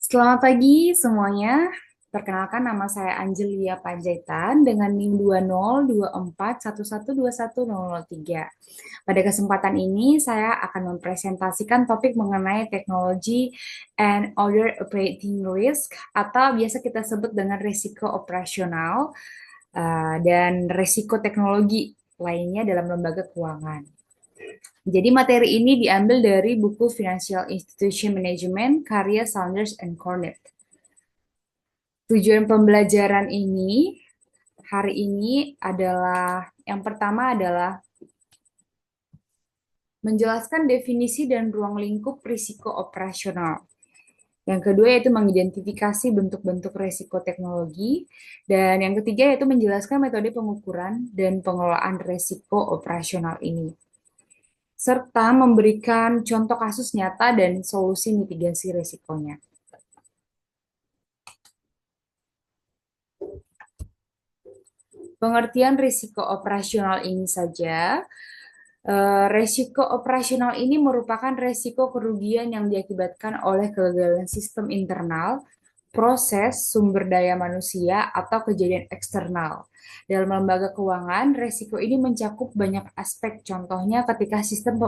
Selamat pagi semuanya. Perkenalkan nama saya Angelia Panjaitan dengan NIM 202411212003. Pada kesempatan ini saya akan mempresentasikan topik mengenai teknologi and other operating risk atau biasa kita sebut dengan risiko operasional dan risiko teknologi lainnya dalam lembaga keuangan. Jadi materi ini diambil dari buku Financial Institution Management karya Saunders and Cornett. Tujuan pembelajaran ini hari ini adalah yang pertama adalah menjelaskan definisi dan ruang lingkup risiko operasional. Yang kedua yaitu mengidentifikasi bentuk-bentuk risiko teknologi. Dan yang ketiga yaitu menjelaskan metode pengukuran dan pengelolaan risiko operasional ini. Serta memberikan contoh kasus nyata dan solusi mitigasi risikonya. Pengertian risiko operasional ini saja. Resiko operasional ini merupakan resiko kerugian yang diakibatkan oleh kegagalan sistem internal, proses, sumber daya manusia, atau kejadian eksternal. Dalam lembaga keuangan, resiko ini mencakup banyak aspek. Contohnya ketika sistem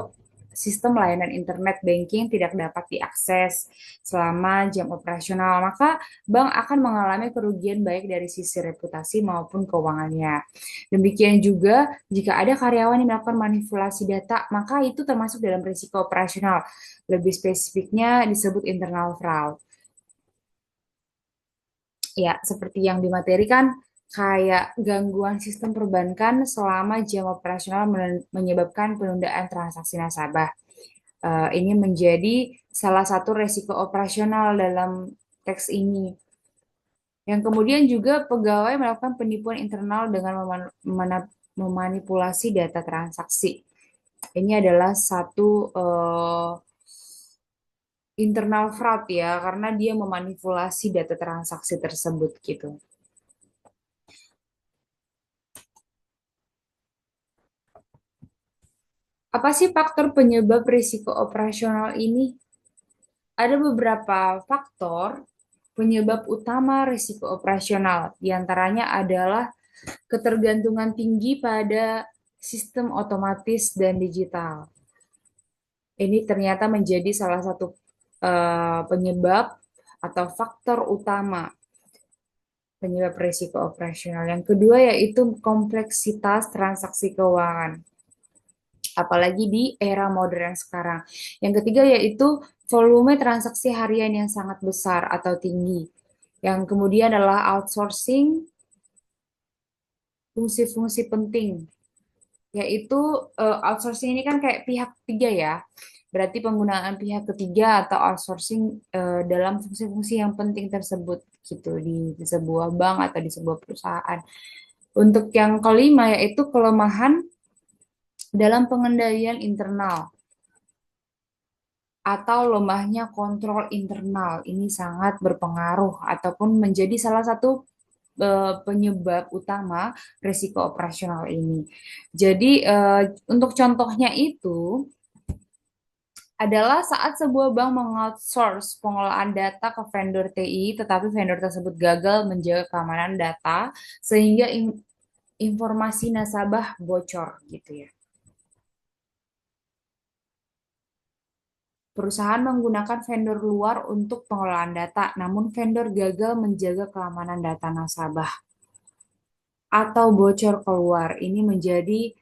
layanan internet banking tidak dapat diakses selama jam operasional, maka bank akan mengalami kerugian baik dari sisi reputasi maupun keuangannya. Demikian juga jika ada karyawan yang melakukan manipulasi data, maka itu termasuk dalam risiko operasional. Lebih spesifiknya disebut internal fraud. Ya, seperti yang dimaterikan, kayak gangguan sistem perbankan selama jam operasional menyebabkan penundaan transaksi nasabah. Ini menjadi salah satu risiko operasional dalam teks ini. Yang kemudian juga pegawai melakukan penipuan internal dengan memanipulasi data transaksi. Ini adalah satu internal fraud ya, karena dia memanipulasi data transaksi tersebut gitu. Apa sih faktor penyebab risiko operasional ini? Ada beberapa faktor penyebab utama risiko operasional. Di antaranya adalah ketergantungan tinggi pada sistem otomatis dan digital. Ini ternyata menjadi salah satu penyebab atau faktor utama penyebab risiko operasional. Yang kedua yaitu kompleksitas transaksi keuangan, apalagi di era modern sekarang. Yang ketiga yaitu volume transaksi harian yang sangat besar atau tinggi. Yang kemudian adalah outsourcing fungsi-fungsi penting, yaitu outsourcing ini kan kayak pihak ketiga ya. Berarti penggunaan pihak ketiga atau outsourcing dalam fungsi-fungsi yang penting tersebut gitu di sebuah bank atau di sebuah perusahaan. Untuk yang kelima yaitu kelemahan dalam pengendalian internal atau lemahnya kontrol internal. Ini sangat berpengaruh ataupun menjadi salah satu penyebab utama risiko operasional ini. Jadi untuk contohnya itu adalah saat sebuah bank mengoutsource pengelolaan data ke vendor TI, tetapi vendor tersebut gagal menjaga keamanan data sehingga informasi nasabah bocor gitu ya. Perusahaan menggunakan vendor luar untuk pengelolaan data, namun vendor gagal menjaga keamanan data nasabah atau bocor keluar. Ini menjadi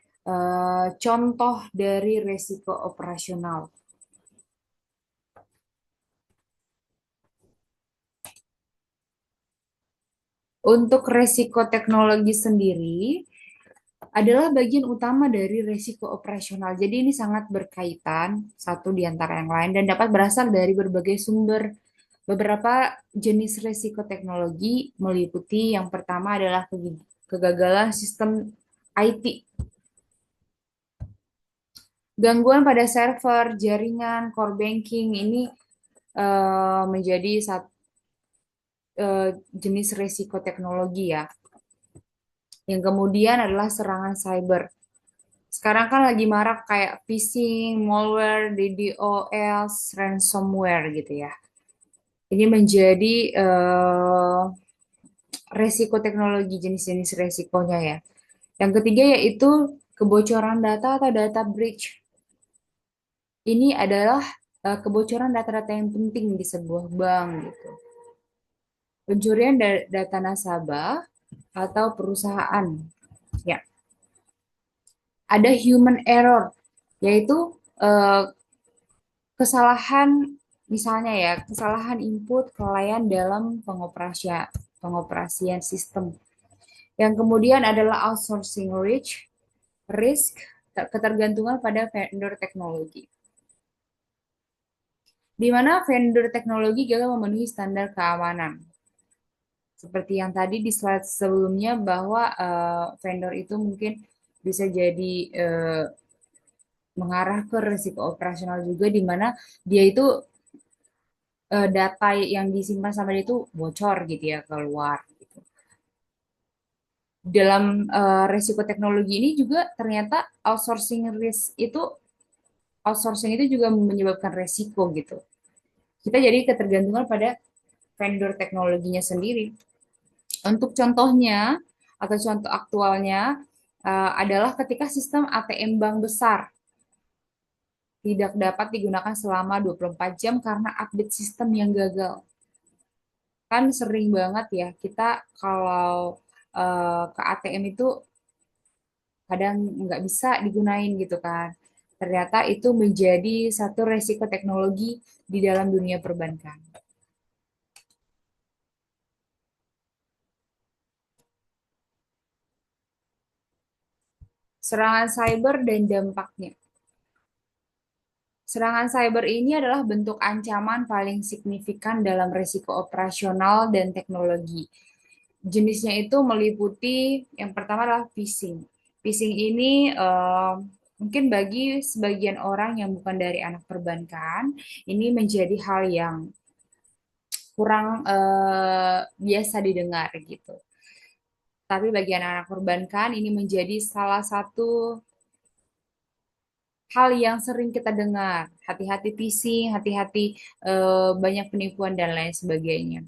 contoh dari risiko operasional. Untuk risiko teknologi sendiri adalah bagian utama dari risiko operasional. Jadi ini sangat berkaitan satu di antara yang lain dan dapat berasal dari berbagai sumber. Beberapa jenis risiko teknologi meliputi yang pertama adalah kegagalan sistem IT, gangguan pada server, jaringan, core banking ini menjadi jenis risiko teknologi ya. Yang kemudian adalah serangan cyber. Sekarang kan lagi marak kayak phishing, malware, DDoS, ransomware gitu ya. Ini menjadi resiko teknologi, jenis-jenis resikonya ya. Yang ketiga yaitu kebocoran data atau data breach. Ini adalah kebocoran data-data yang penting di sebuah bank gitu. Pencurian data nasabah atau perusahaan. Ya, ada human error, yaitu eh, kesalahan, misalnya ya, kesalahan input kelalaian dalam pengoperasian sistem. Yang kemudian adalah outsourcing risk, ketergantungan pada vendor teknologi. Di mana vendor teknologi gagal memenuhi standar keamanan. Seperti yang tadi di slide sebelumnya bahwa vendor itu mungkin bisa jadi mengarah ke risiko operasional juga di mana dia itu data yang disimpan sama dia itu bocor gitu ya keluar gitu. Dalam risiko teknologi ini juga ternyata outsourcing itu juga menyebabkan resiko gitu. Kita jadi ketergantungan pada vendor teknologinya sendiri. Untuk contohnya atau contoh aktualnya adalah ketika sistem ATM bank besar tidak dapat digunakan selama 24 jam karena update sistem yang gagal. Kan sering banget ya kita kalau ke ATM itu kadang nggak bisa digunain gitu kan. Ternyata itu menjadi satu resiko teknologi di dalam dunia perbankan. Serangan cyber dan dampaknya. Serangan cyber ini adalah bentuk ancaman paling signifikan dalam risiko operasional dan teknologi. Jenisnya itu meliputi yang pertama adalah phishing. Phishing ini mungkin bagi sebagian orang yang bukan dari anak perbankan, ini menjadi hal yang kurang biasa didengar gitu. Tapi bagi anak-anak perbankan ini menjadi salah satu hal yang sering kita dengar. Hati-hati phishing, hati-hati banyak penipuan dan lain sebagainya.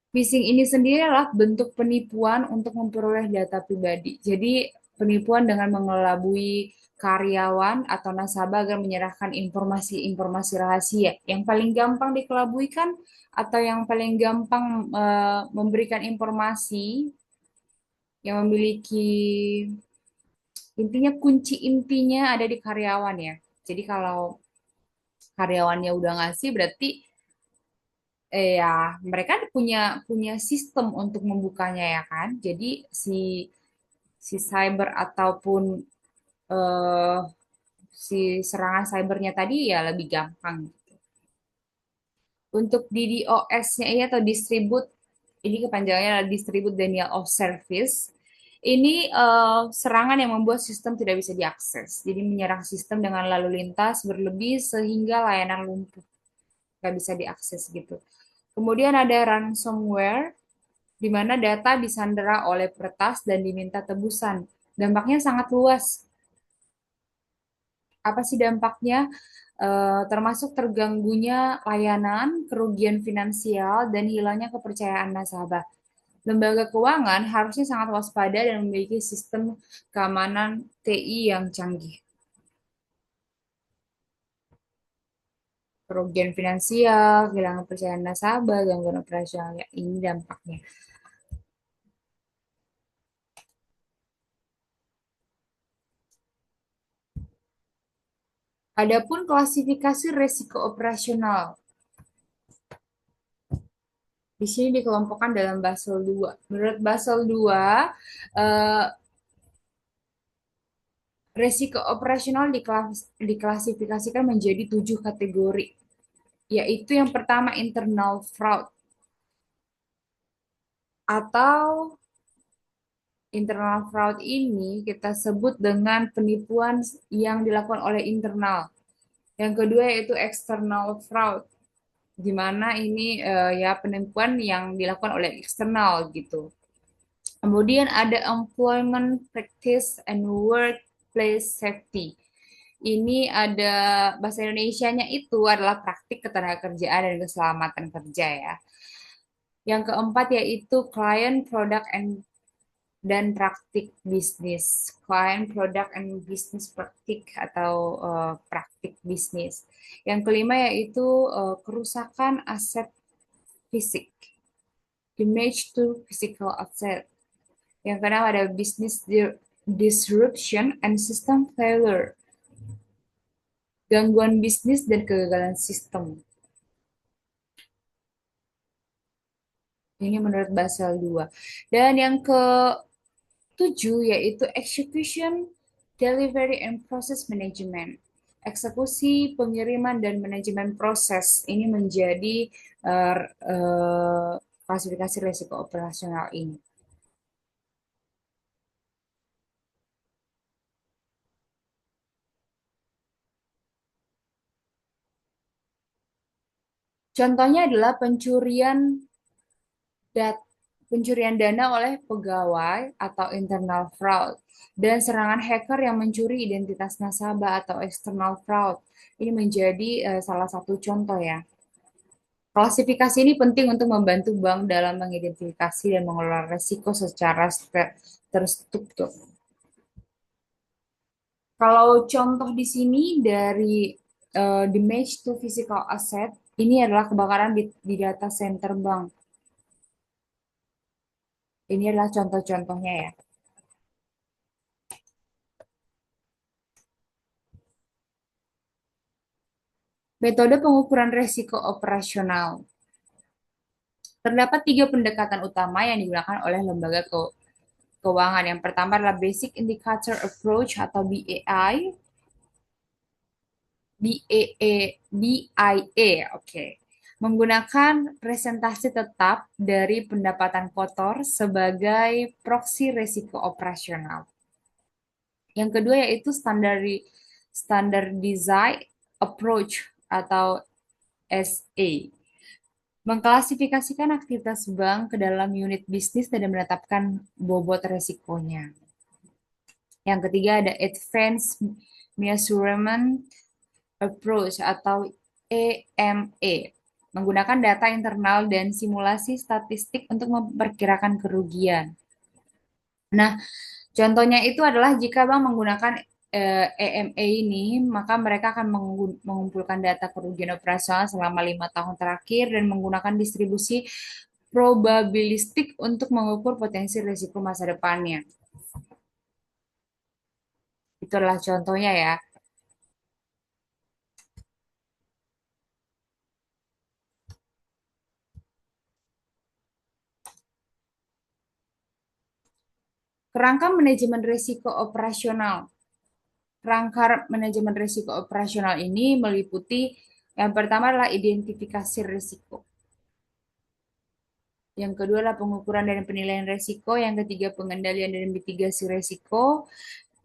Phishing ini sendiri adalah bentuk penipuan untuk memperoleh data pribadi. Jadi penipuan dengan mengelabui karyawan atau nasabah agar menyerahkan informasi-informasi rahasia. Yang paling gampang dikelabui kan atau yang paling gampang memberikan informasi yang memiliki intinya kunci intinya ada di karyawan ya. Jadi kalau karyawannya udah ngasih berarti ya mereka punya punya sistem untuk membukanya ya kan. Jadi si si cyber ataupun eh, si serangan cybernya tadi ya lebih gampang. Untuk DDoS-nya ini atau distribute, ini kepanjangannya adalah Distribute Denial of Service. Ini serangan yang membuat sistem tidak bisa diakses. Jadi menyerang sistem dengan lalu lintas berlebih sehingga layanan lumpuh, nggak bisa diakses gitu. Kemudian ada ransomware, di mana data disandera oleh peretas dan diminta tebusan. Dampaknya sangat luas. Apa sih dampaknya? Termasuk terganggunya layanan, kerugian finansial, dan hilangnya kepercayaan nasabah. Lembaga keuangan harusnya sangat waspada dan memiliki sistem keamanan TI yang canggih. Kerugian finansial, kehilangan kepercayaan nasabah, gangguan operasional, ya, ini dampaknya. Adapun klasifikasi risiko operasional, di sini dikelompokkan dalam Basel 2. Menurut Basel 2, eh, risiko operasional diklasifikasikan menjadi 7 kategori, yaitu yang pertama internal fraud atau internal fraud ini kita sebut dengan penipuan yang dilakukan oleh internal. Yang kedua yaitu external fraud, di mana ini ya penipuan yang dilakukan oleh eksternal gitu. Kemudian ada employment practice and workplace safety. Ini ada bahasa Indonesianya itu adalah praktik ketenagakerjaan dan keselamatan kerja ya. Yang keempat yaitu client, product, dan praktik bisnis. Client, product, and business praktik atau praktik bisnis. Yang kelima yaitu kerusakan aset fisik. Damage to physical asset. Yang keenam ada business disruption and system failure. Gangguan bisnis dan kegagalan sistem. Ini menurut Basel 2. Dan yang ke-7 yaitu execution, delivery, and process management. Eksekusi, pengiriman, dan manajemen proses. Ini menjadi uh, uh, klasifikasi risiko operasional ini. Contohnya adalah dat- pencurian dana oleh pegawai atau internal fraud, dan serangan hacker yang mencuri identitas nasabah atau external fraud. Ini menjadi salah satu contoh ya. Klasifikasi ini penting untuk membantu bank dalam mengidentifikasi dan mengelola risiko secara terstruktur. Kalau contoh di sini dari damage to physical asset, ini adalah kebakaran di data center bank. Ini adalah contoh-contohnya ya. Metode pengukuran risiko operasional. Terdapat tiga pendekatan utama yang digunakan oleh lembaga keuangan. Yang pertama adalah Basic Indicator Approach atau BAI. BIA, oke. Menggunakan presentasi tetap dari pendapatan kotor sebagai proksi risiko operasional. Yang kedua yaitu Standardized Approach atau SA. Mengklasifikasikan aktivitas bank ke dalam unit bisnis dan menetapkan bobot resikonya. Yang ketiga ada Advanced Measurement Approach atau EME. Menggunakan data internal dan simulasi statistik untuk memperkirakan kerugian. Nah, contohnya itu adalah jika bank menggunakan EME ini, maka mereka akan mengumpulkan data kerugian operasional selama 5 tahun terakhir dan menggunakan distribusi probabilistik untuk mengukur potensi risiko masa depannya. Itu adalah contohnya ya. Kerangka manajemen risiko operasional. Kerangka manajemen risiko operasional ini meliputi yang pertama adalah identifikasi risiko. Yang kedua adalah pengukuran dan penilaian risiko. Yang ketiga pengendalian dan mitigasi risiko.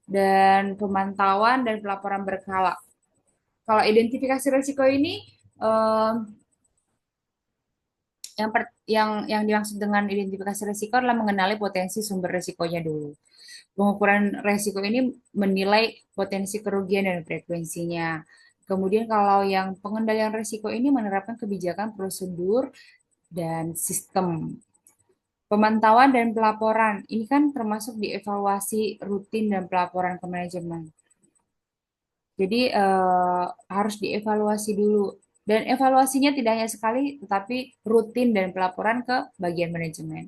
Dan pemantauan dan pelaporan berkala. Kalau identifikasi risiko ini eh, yang dimaksud dengan identifikasi risiko adalah mengenali potensi sumber risikonya dulu. Pengukuran risiko ini menilai potensi kerugian dan frekuensinya. Kemudian kalau yang pengendalian risiko ini menerapkan kebijakan, prosedur, dan sistem. Pemantauan dan pelaporan, ini kan termasuk dievaluasi rutin dan pelaporan ke manajemen. Jadi harus dievaluasi dulu. Dan evaluasinya tidak hanya sekali, tetapi rutin dan pelaporan ke bagian manajemen.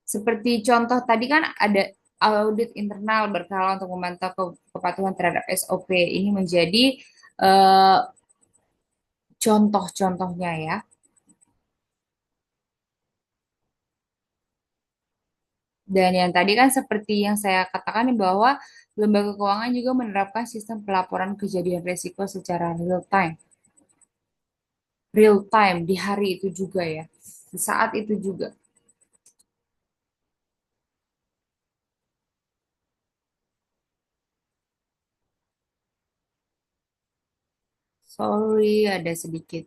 Seperti contoh tadi kan ada audit internal berkala untuk memantau kepatuhan terhadap SOP. Ini menjadi eh, contoh-contohnya ya. Dan yang tadi kan seperti yang saya katakan bahwa lembaga keuangan juga menerapkan sistem pelaporan kejadian risiko secara real time. Real time di hari itu juga ya. Di saat itu juga. Sorry, ada sedikit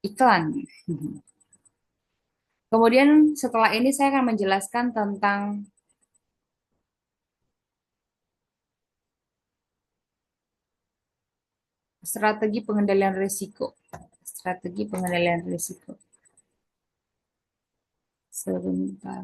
iklan. Kemudian setelah ini saya akan menjelaskan tentang Strategi pengendalian risiko. Strategi pengendalian risiko. Sebentar.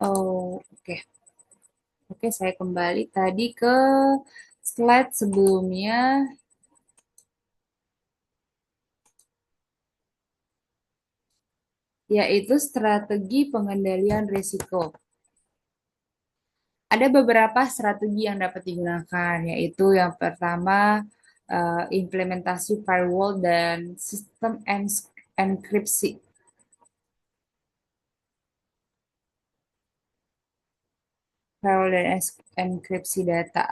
Oh, oke. Oke, saya kembali tadi ke slide sebelumnya, yaitu strategi pengendalian risiko. Ada beberapa strategi yang dapat digunakan, yaitu yang pertama implementasi firewall dan sistem enkripsi. Firewall dan enkripsi data.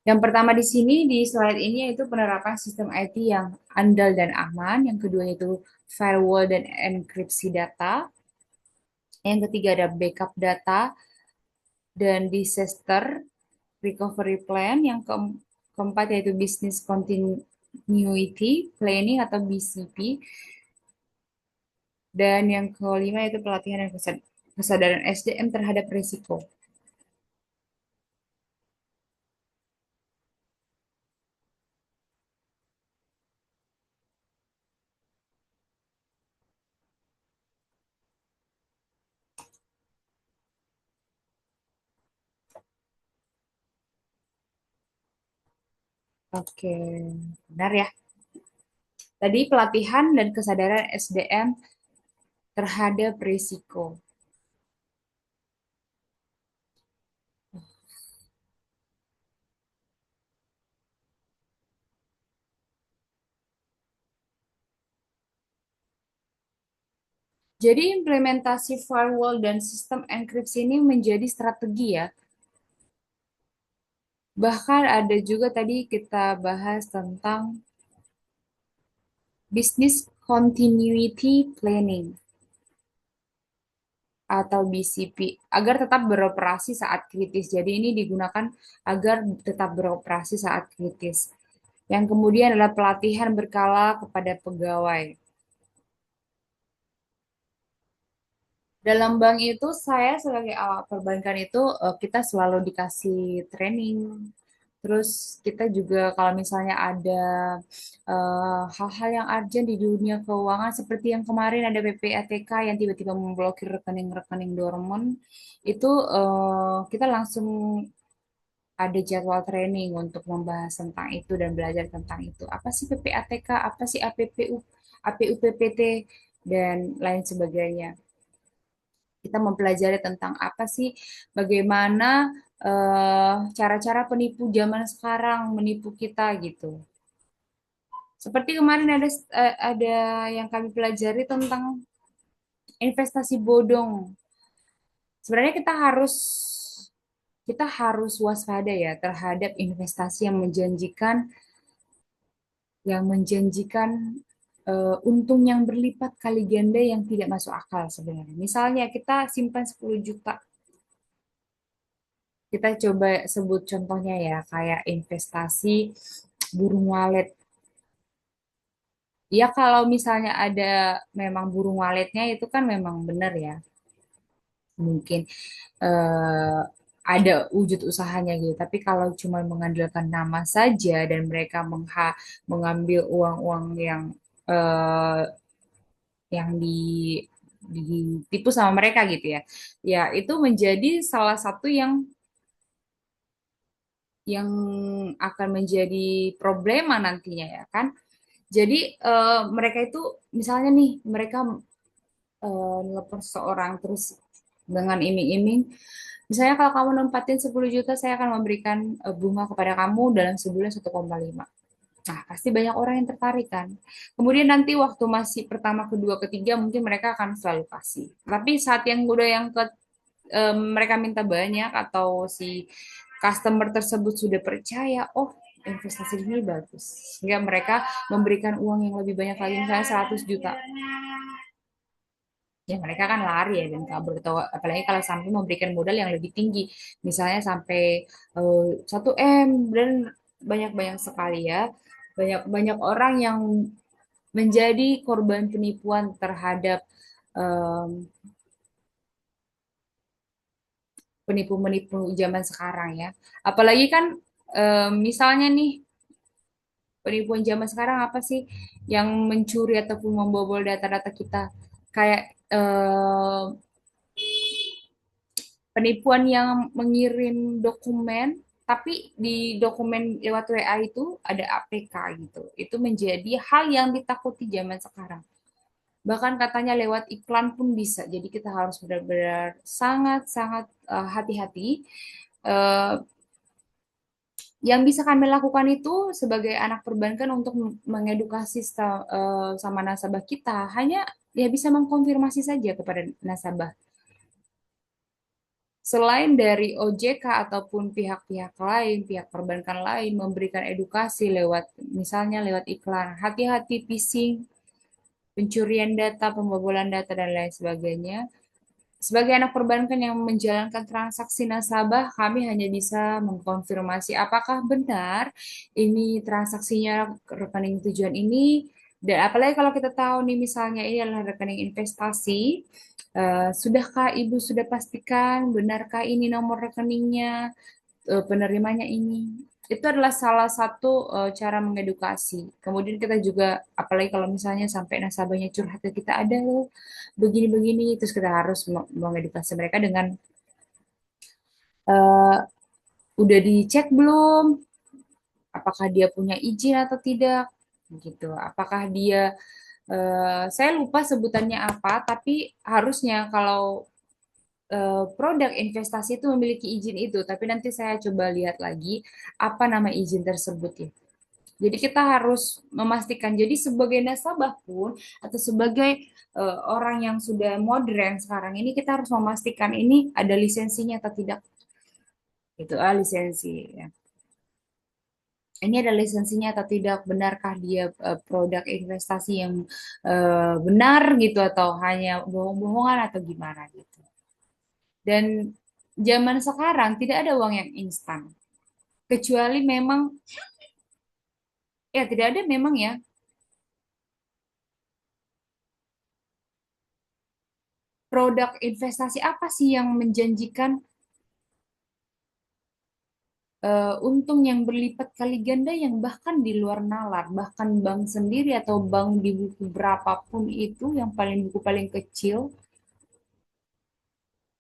Yang pertama di sini di slide ini yaitu penerapan sistem IT yang andal dan aman. Yang kedua itu firewall dan enkripsi data. Yang ketiga ada backup data dan disaster recovery plan. Yang keempat yaitu business continuity planning atau BCP. Dan yang kelima yaitu pelatihan dan kesadaran SDM terhadap risiko. Oke, benar ya. Tadi pelatihan dan kesadaran SDM terhadap risiko. Jadi implementasi firewall dan sistem enkripsi ini menjadi strategi ya. Bahkan ada juga tadi kita bahas tentang business continuity planning atau BCP agar tetap beroperasi saat kritis. Jadi ini digunakan agar tetap beroperasi saat kritis. Yang kemudian adalah pelatihan berkala kepada pegawai. Dalam bank itu saya sebagai awak perbankan itu kita selalu dikasih training. Terus kita juga kalau misalnya ada hal-hal yang urgent di dunia keuangan seperti yang kemarin ada PPATK yang tiba-tiba memblokir rekening-rekening dormant, itu kita langsung ada jadwal training untuk membahas tentang itu dan belajar tentang itu. Apa sih PPATK, apa sih APPU, APUPPT, dan lain sebagainya. Kita mempelajari tentang apa sih, bagaimana cara-cara penipu zaman sekarang menipu kita gitu. Seperti kemarin ada yang kami pelajari tentang investasi bodong. Sebenarnya kita harus waspada ya terhadap investasi yang menjanjikan untung yang berlipat kali ganda yang tidak masuk akal sebenarnya. Misalnya kita simpan 10 juta. Kita coba sebut contohnya ya, kayak investasi burung walet. Ya kalau misalnya ada memang burung waletnya itu kan memang benar ya. Mungkin eh, ada wujud usahanya gitu. Tapi kalau cuma mengandalkan nama saja dan mereka mengambil uang-uang eh, yang ditipu sama mereka gitu ya. Ya, itu menjadi salah satu yang akan menjadi problema nantinya ya kan. Jadi mereka itu misalnya nih mereka nelpon seseorang terus dengan iming-iming, misalnya kalau kamu nempatin 10 juta saya akan memberikan bunga kepada kamu dalam sebulan 1,5. Nah, pasti banyak orang yang tertarik kan. Kemudian nanti waktu masih pertama, kedua, ketiga mungkin mereka akan selalu kasih. Tapi saat yang udah yang mereka minta banyak atau si customer tersebut sudah percaya, oh investasi ini bagus. Sehingga mereka memberikan uang yang lebih banyak lagi, misalnya 100 juta. Ya mereka kan lari ya dan kabur atau apalagi kalau sampai memberikan modal yang lebih tinggi, misalnya sampai 1 M dan banyak-banyak sekali ya. Banyak-banyak orang yang menjadi korban penipuan terhadap em, penipu-penipu zaman sekarang ya. Apalagi kan misalnya nih penipuan zaman sekarang apa sih yang mencuri ataupun membobol data-data kita kayak penipuan yang mengirim dokumen tapi di dokumen lewat WA itu ada APK gitu. Itu menjadi hal yang ditakuti zaman sekarang. Bahkan katanya lewat iklan pun bisa. Jadi kita harus benar-benar sangat-sangat hati-hati. Eh, yang bisa kami lakukan itu sebagai anak perbankan untuk mengedukasi sama nasabah kita hanya ya bisa mengkonfirmasi saja kepada nasabah. Selain dari OJK ataupun pihak-pihak lain, pihak perbankan lain memberikan edukasi lewat misalnya lewat iklan, hati-hati phishing, pencurian data, pembobolan data dan lain sebagainya. Sebagai anak perbankan yang menjalankan transaksi nasabah, kami hanya bisa mengkonfirmasi apakah benar ini transaksinya rekening tujuan ini. Dan apalagi kalau kita tahu nih misalnya ini adalah rekening investasi, sudahkah Ibu sudah pastikan benarkah ini nomor rekeningnya, penerimanya ini? Itu adalah salah satu cara mengedukasi. Kemudian kita juga, apalagi kalau misalnya sampai nasabahnya curhat ke kita, ada loh begini-begini, terus kita harus mengedukasi mereka dengan eh, udah dicek belum, apakah dia punya izin atau tidak, gitu. Apakah dia, saya lupa sebutannya apa, tapi harusnya kalau produk investasi itu memiliki izin itu, tapi nanti saya coba lihat lagi apa nama izin tersebut ya. Jadi kita harus memastikan. Jadi sebagai nasabah pun atau sebagai orang yang sudah modern sekarang ini kita harus memastikan ini ada lisensinya atau tidak. Itu lisensi ya. Ini ada lisensinya atau tidak? Benarkah dia produk investasi yang benar gitu atau hanya bohong-bohongan atau gimana gitu. Dan zaman sekarang tidak ada uang yang instan. Kecuali memang ya tidak ada memang ya produk investasi apa sih yang menjanjikan untung yang berlipat kali ganda yang bahkan di luar nalar, bahkan bank sendiri atau bank di buku berapapun itu yang paling buku paling kecil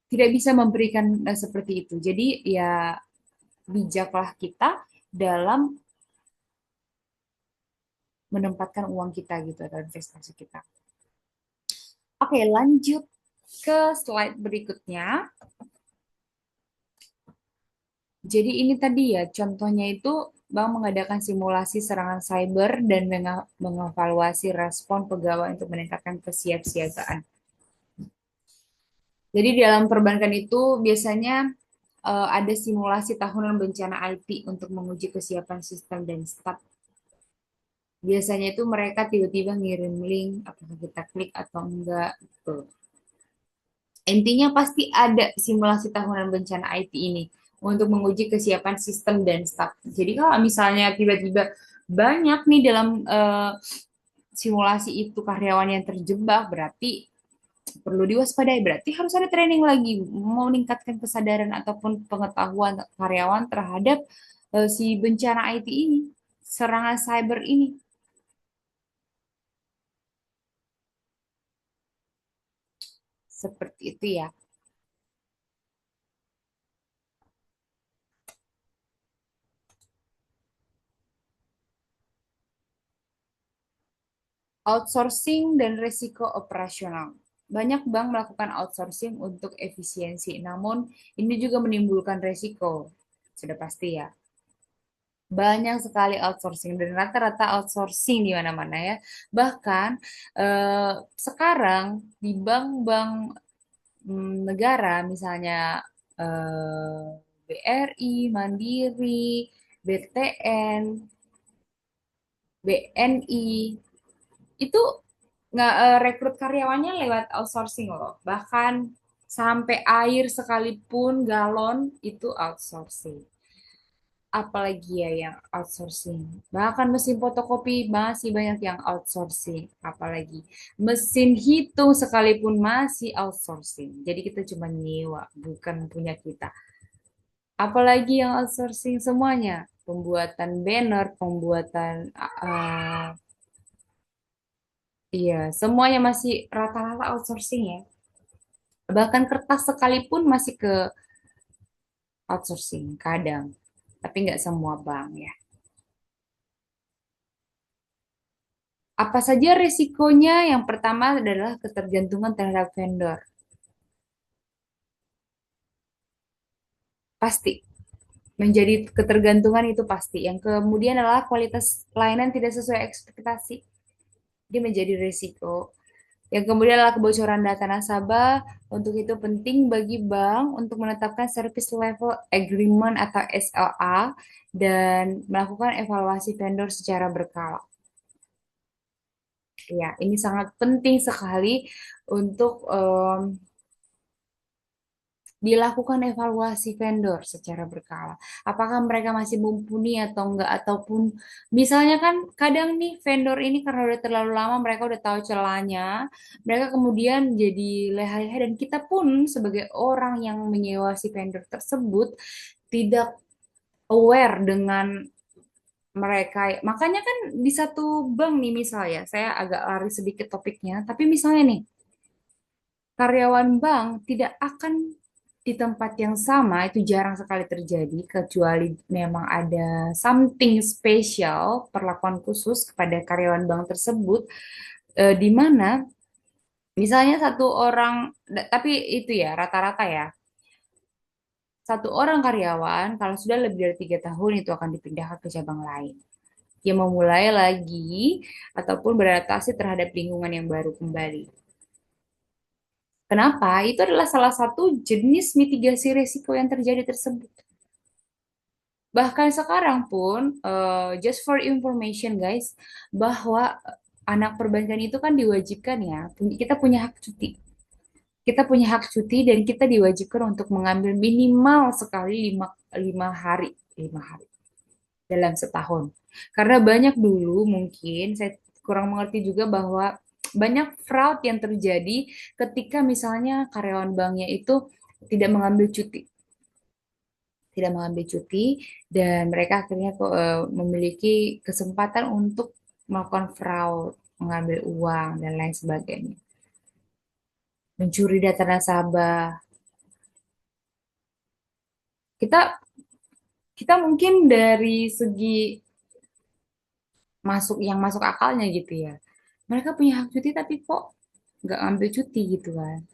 tidak bisa memberikan seperti itu. Jadi ya bijaklah kita dalam menempatkan uang kita gitu atau investasi kita. Oke, lanjut ke slide berikutnya. Jadi ini tadi ya, contohnya itu Bank mengadakan simulasi serangan cyber dan mengevaluasi respon pegawai untuk meningkatkan kesiapsiagaan. Jadi dalam perbankan itu biasanya ada simulasi tahunan bencana IT untuk menguji kesiapan sistem dan staf. Biasanya itu mereka tiba-tiba ngirim link, apakah kita klik atau enggak, gitu. Intinya pasti ada simulasi tahunan bencana IT ini untuk menguji kesiapan sistem dan staf. Jadi kalau misalnya tiba-tiba banyak nih dalam simulasi itu karyawan yang terjebak, berarti perlu diwaspadai. Berarti harus ada training lagi, mau meningkatkan kesadaran ataupun pengetahuan karyawan terhadap si bencana IT ini, serangan cyber ini. Seperti itu ya. Outsourcing dan risiko operasional. Banyak bank melakukan outsourcing untuk efisiensi, namun ini juga menimbulkan risiko. Sudah pasti ya. Banyak sekali outsourcing dan rata-rata outsourcing di mana-mana ya. Bahkan eh, sekarang di bank-bank negara, misalnya eh, BRI, Mandiri, BTN, BNI, itu nggak rekrut karyawannya lewat outsourcing loh. Bahkan sampai air sekalipun galon itu outsourcing. Apalagi ya yang outsourcing. Bahkan mesin fotokopi masih banyak yang outsourcing. Apalagi mesin hitung sekalipun masih outsourcing. Jadi kita cuma nyewa, bukan punya kita. Apalagi yang outsourcing semuanya. Pembuatan banner, pembuatan iya, semuanya masih rata-rata outsourcing ya. Bahkan kertas sekalipun masih ke outsourcing kadang. Tapi nggak semua bank ya. Apa saja resikonya? Yang pertama adalah ketergantungan terhadap vendor. Pasti. Menjadi ketergantungan itu pasti. Yang kemudian adalah kualitas layanan tidak sesuai ekspektasi. Dia menjadi resiko. Yang kemudian adalah kebocoran data nasabah. Untuk itu penting bagi bank untuk menetapkan Service Level Agreement atau SLA dan melakukan evaluasi vendor secara berkala. Ya, ini sangat penting sekali untuk dilakukan evaluasi vendor secara berkala. Apakah mereka masih mumpuni atau enggak, ataupun misalnya kan kadang nih vendor ini karena udah terlalu lama mereka udah tahu celahnya, mereka kemudian jadi leha-leha dan kita pun sebagai orang yang menyewa si vendor tersebut tidak aware dengan mereka. Makanya kan di satu bank nih misalnya, saya agak lari sedikit topiknya, tapi misalnya nih karyawan bank tidak akan di tempat yang sama, itu jarang sekali terjadi kecuali memang ada something special, perlakuan khusus kepada karyawan bank tersebut, di mana misalnya satu orang, tapi itu ya rata-rata ya, satu orang karyawan kalau sudah lebih dari 3 tahun itu akan dipindahkan ke cabang lain. Dia memulai lagi ataupun beradaptasi terhadap lingkungan yang baru kembali. Kenapa? Itu adalah salah satu jenis mitigasi risiko yang terjadi tersebut. Bahkan sekarang pun, just for information guys, bahwa anak perbankan itu kan diwajibkan ya, kita punya hak cuti. Kita punya hak cuti dan kita diwajibkan untuk mengambil minimal sekali lima hari, 5 hari dalam setahun. Karena banyak dulu mungkin, saya kurang mengerti juga bahwa banyak fraud yang terjadi ketika misalnya karyawan banknya itu tidak mengambil cuti, dan mereka akhirnya memiliki kesempatan untuk melakukan fraud, mengambil uang dan lain sebagainya, mencuri data nasabah. Kita kita mungkin dari segi masuk akalnya gitu ya. Mereka punya hak cuti tapi kok nggak ambil cuti gitu kan.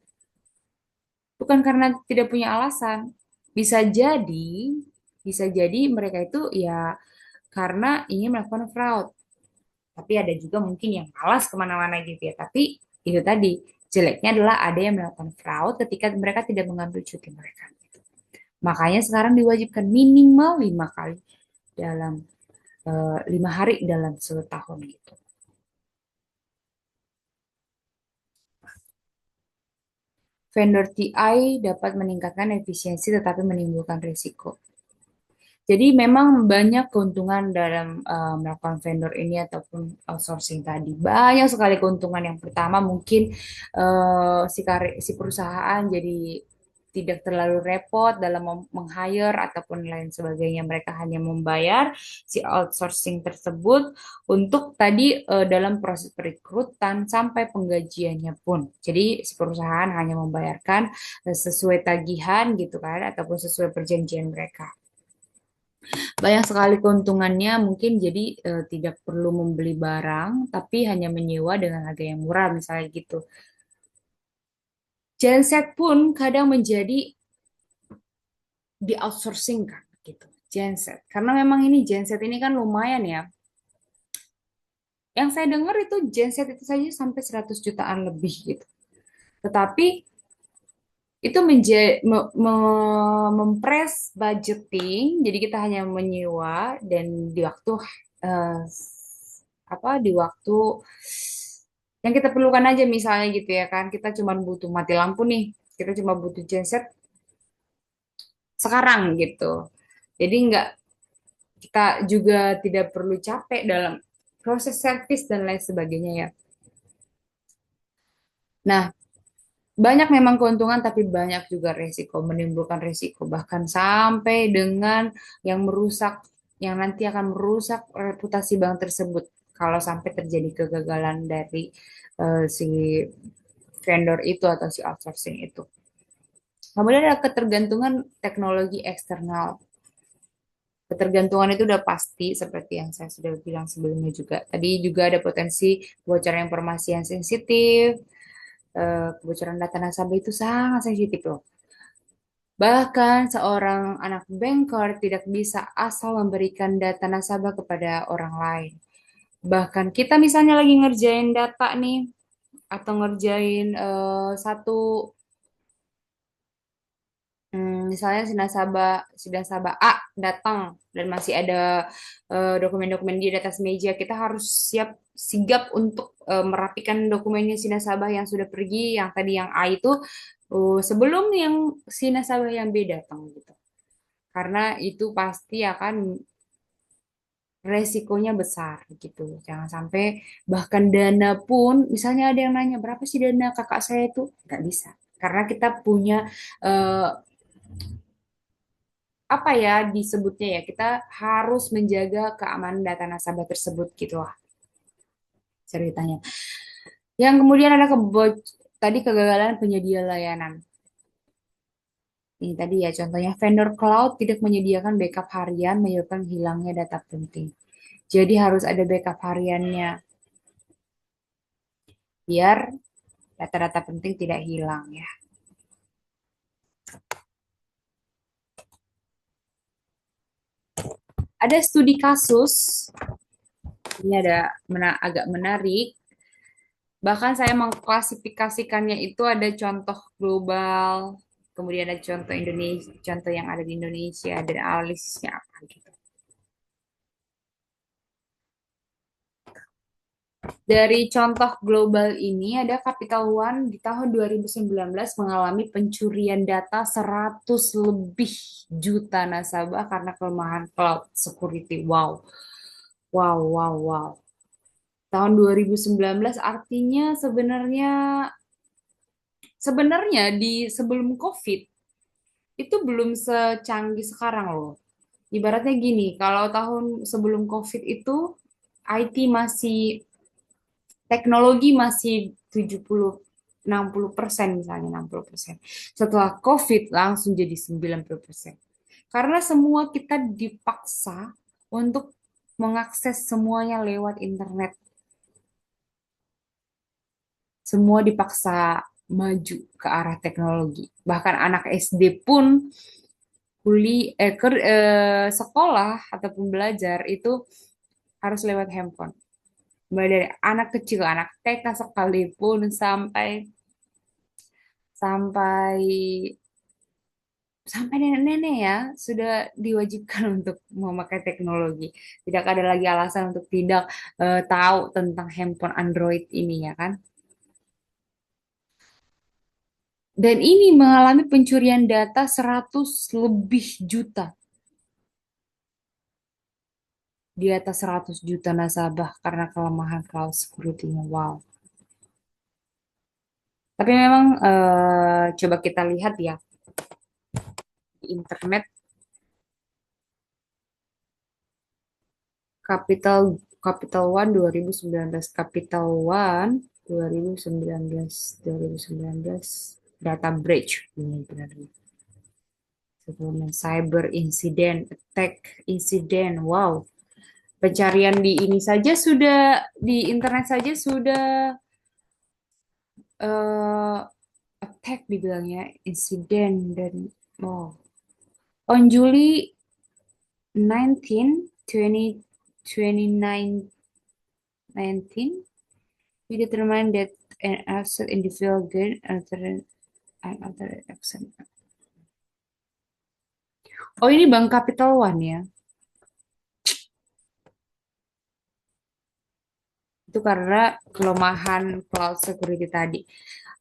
Bukan karena tidak punya alasan. Bisa jadi, bisa jadi mereka itu ya karena ingin melakukan fraud. Tapi ada juga mungkin yang malas kemana-mana gitu ya. Tapi itu tadi, jeleknya adalah ada yang melakukan fraud ketika mereka tidak mengambil cuti mereka. Makanya sekarang diwajibkan minimal 5 kali dalam 5 hari dalam setahun gitu. Vendor TI dapat meningkatkan efisiensi tetapi menimbulkan risiko. Jadi memang banyak keuntungan dalam melakukan vendor ini ataupun outsourcing tadi. Banyak sekali keuntungan. Yang pertama mungkin si perusahaan jadi tidak terlalu repot dalam meng-hire ataupun lain sebagainya. Mereka hanya membayar si outsourcing tersebut untuk tadi dalam proses perekrutan sampai penggajiannya pun. Jadi si perusahaan hanya membayarkan sesuai tagihan gitu kan ataupun sesuai perjanjian mereka. Banyak sekali keuntungannya, mungkin jadi tidak perlu membeli barang, tapi hanya menyewa dengan harga yang murah, misalnya gitu. Genset pun kadang menjadi di outsourcing kan, gitu. Genset, karena memang ini genset ini kan lumayan ya. Yang saya dengar itu genset itu saja sampai 100 jutaan lebih gitu. Tetapi itu mempres budgeting, jadi kita hanya menyewa dan di waktu eh, apa di waktu Yang kita perlukan aja misalnya gitu ya kan, kita cuma butuh mati lampu nih, kita cuma butuh genset sekarang gitu. Jadi nggak, kita juga tidak perlu capek dalam proses servis dan lain sebagainya ya. Nah, banyak memang keuntungan tapi banyak juga resiko, menimbulkan resiko bahkan sampai dengan yang merusak, yang nanti akan merusak reputasi bank tersebut kalau sampai terjadi kegagalan dari si vendor itu atau si outsourcing itu. Kemudian ada ketergantungan teknologi eksternal. Ketergantungan itu udah pasti seperti yang saya sudah bilang sebelumnya juga. Tadi juga ada potensi bocoran informasi yang sensitif, kebocoran data nasabah itu sangat sensitif loh. Bahkan seorang anak banker tidak bisa asal memberikan data nasabah kepada orang lain. Bahkan kita misalnya lagi ngerjain data nih, atau ngerjain satu, misalnya si nasabah A datang dan masih ada dokumen-dokumen di atas meja, kita harus siap sigap untuk merapikan dokumennya si nasabah yang sudah pergi, yang tadi yang A itu, sebelum yang si nasabah yang B datang gitu. Karena itu pasti akan resikonya besar gitu. Jangan sampai bahkan dana pun, misalnya ada yang nanya berapa sih dana kakak saya itu, nggak bisa. Karena kita punya eh, apa ya disebutnya ya, kita harus menjaga keamanan data nasabah tersebut gitu lah ceritanya. Yang kemudian ada tadi kegagalan penyedia layanan. Ini tadi ya contohnya vendor cloud tidak menyediakan backup harian menyebabkan hilangnya data penting. Jadi harus ada backup hariannya biar data-data penting tidak hilang ya. Ada studi kasus, ini ada agak menarik. Bahkan saya mengklasifikasikannya itu ada contoh global, kemudian ada contoh Indonesia, contoh yang ada di Indonesia, dan analisisnya apa gitu. Dari contoh global ini ada Capital One di tahun 2019 mengalami pencurian data 100 lebih juta nasabah karena kelemahan cloud security. Wow, wow, wow, wow. Tahun 2019 artinya sebenarnya sebenarnya di sebelum COVID itu belum secanggih sekarang loh. Ibaratnya gini, kalau tahun sebelum COVID itu IT masih, teknologi masih 60% misalnya 60%. Setelah COVID langsung jadi 90%. Karena semua kita dipaksa untuk mengakses semuanya lewat internet. Semua dipaksa maju ke arah teknologi. Bahkan anak SD pun sekolah ataupun belajar itu harus lewat handphone. Mulai dari anak kecil, anak TK sekalipun sampai sampai sampai nenek-nenek ya sudah diwajibkan untuk memakai teknologi. Tidak ada lagi alasan untuk tidak tahu tentang handphone Android ini ya kan. Dan ini mengalami pencurian data 100 lebih juta, di atas 100 juta nasabah karena kelemahan cloud security-nya. Wow. Tapi memang coba kita lihat ya di internet, Capital Capital One 2019, Capital One 2019, 2019 data breach ini benar. Sebelumnya cyber incident, attack incident. Wow. Pencarian di ini saja sudah, di internet saja sudah eh attack dibilangnya insiden. Dan wow. On Juli 19, 2019, we determined that an asset individual gain another action. Oh, ini Bank Capital One ya. Itu karena kelemahan cloud security tadi.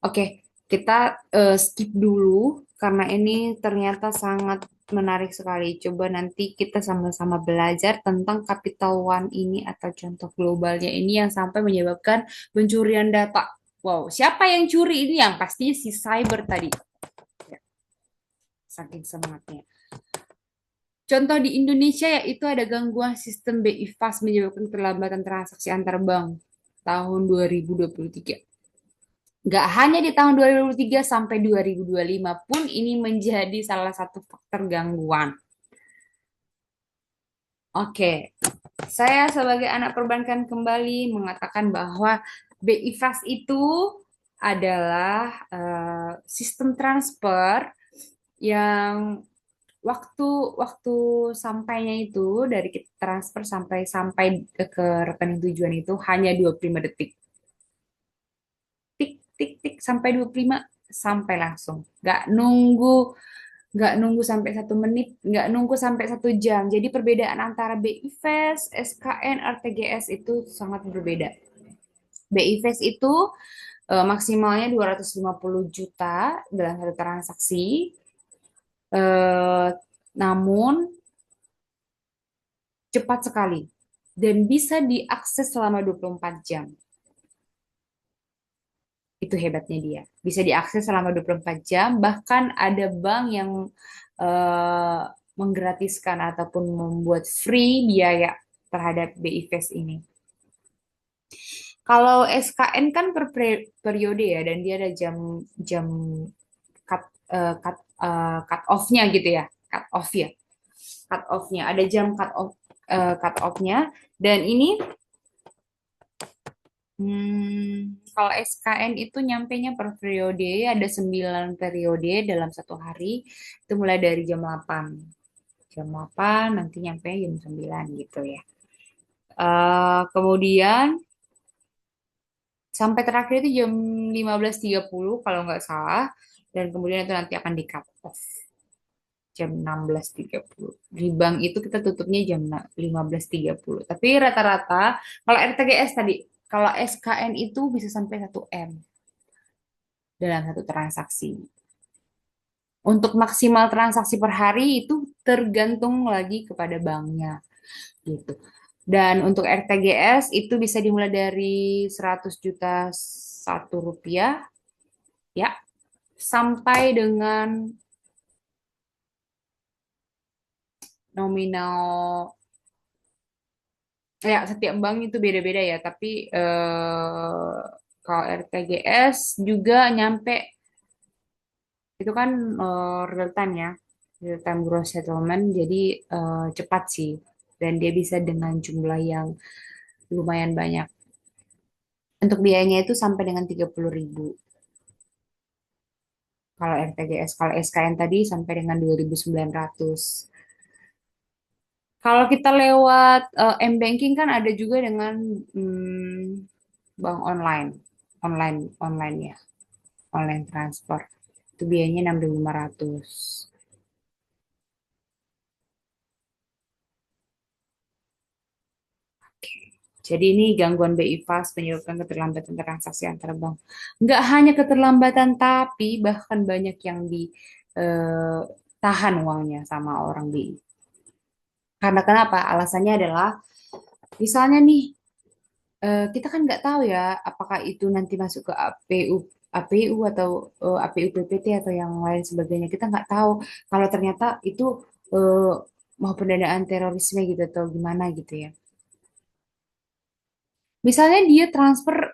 Oke, kita skip dulu karena ini ternyata sangat menarik sekali. Coba nanti kita sama-sama belajar tentang Capital One ini atau contoh globalnya ini yang sampai menyebabkan pencurian data. Wow, siapa yang curi ini? Yang pastinya si cyber tadi. Ya, saking semangatnya. Contoh di Indonesia yaitu ada gangguan sistem BI Fast menyebabkan keterlambatan transaksi antar bank tahun 2023. Nggak hanya di tahun 2023 sampai 2025 pun ini menjadi salah satu faktor gangguan. Oke, saya sebagai anak perbankan kembali mengatakan bahwa BI Fast itu adalah sistem transfer yang waktu waktu sampainya itu dari kita transfer sampai sampai ke rekening tujuan itu hanya 25 detik. Tik tik tik sampai 25 sampai langsung. Nggak nunggu sampai 1 menit, nggak nunggu sampai 1 jam. Jadi perbedaan antara BI Fast, SKN, RTGS itu sangat berbeda. BI Fast itu maksimalnya 250 juta dalam satu transaksi. Namun cepat sekali dan bisa diakses selama 24 jam. Itu hebatnya dia. Bisa diakses selama 24 jam, bahkan ada bank yang eh, menggratiskan ataupun membuat free biaya terhadap BI Fast ini. Kalau SKN kan per periode ya, dan dia ada jam jam cut cut off-nya gitu ya, cut off ya, cut off-nya. Ada jam cut off-nya, dan ini kalau SKN itu nyampainya per periode, ada 9 periode dalam satu hari. Itu mulai dari jam 8. Jam 8 nanti nyampe jam 9 gitu ya. Kemudian sampai terakhir itu jam 15.30 kalau nggak salah. Dan kemudian itu nanti akan di cut off jam 16.30. Di bank itu kita tutupnya jam 15.30. Tapi rata-rata kalau RTGS tadi, kalau SKN itu bisa sampai 1 M dalam satu transaksi. Untuk maksimal transaksi per hari itu tergantung lagi kepada banknya gitu. Dan untuk RTGS itu bisa dimulai dari 100 juta Rp1 ya sampai dengan nominal, ya setiap bank itu beda-beda ya, tapi kalau RTGS juga nyampe itu kan real time ya, real time gross settlement, jadi cepat sih, dan dia bisa dengan jumlah yang lumayan banyak. Untuk biayanya itu sampai dengan 30.000 kalau RTGS. Kalau SKN tadi sampai dengan 2.900. Kalau kita lewat M-banking kan ada juga dengan bank online, online ya, online transfer. Itu biayanya 6.500. Jadi ini gangguan BI Fast menyebabkan keterlambatan transaksi antar bank. Nggak hanya keterlambatan, tapi bahkan banyak yang ditahan uangnya sama orang BI. Karena kenapa? Alasannya adalah, misalnya nih, kita kan nggak tahu ya, apakah itu nanti masuk ke APU atau APU PPT atau yang lain sebagainya. Kita nggak tahu kalau ternyata itu eh, mau pendanaan terorisme gitu atau gimana gitu ya. Misalnya dia transfer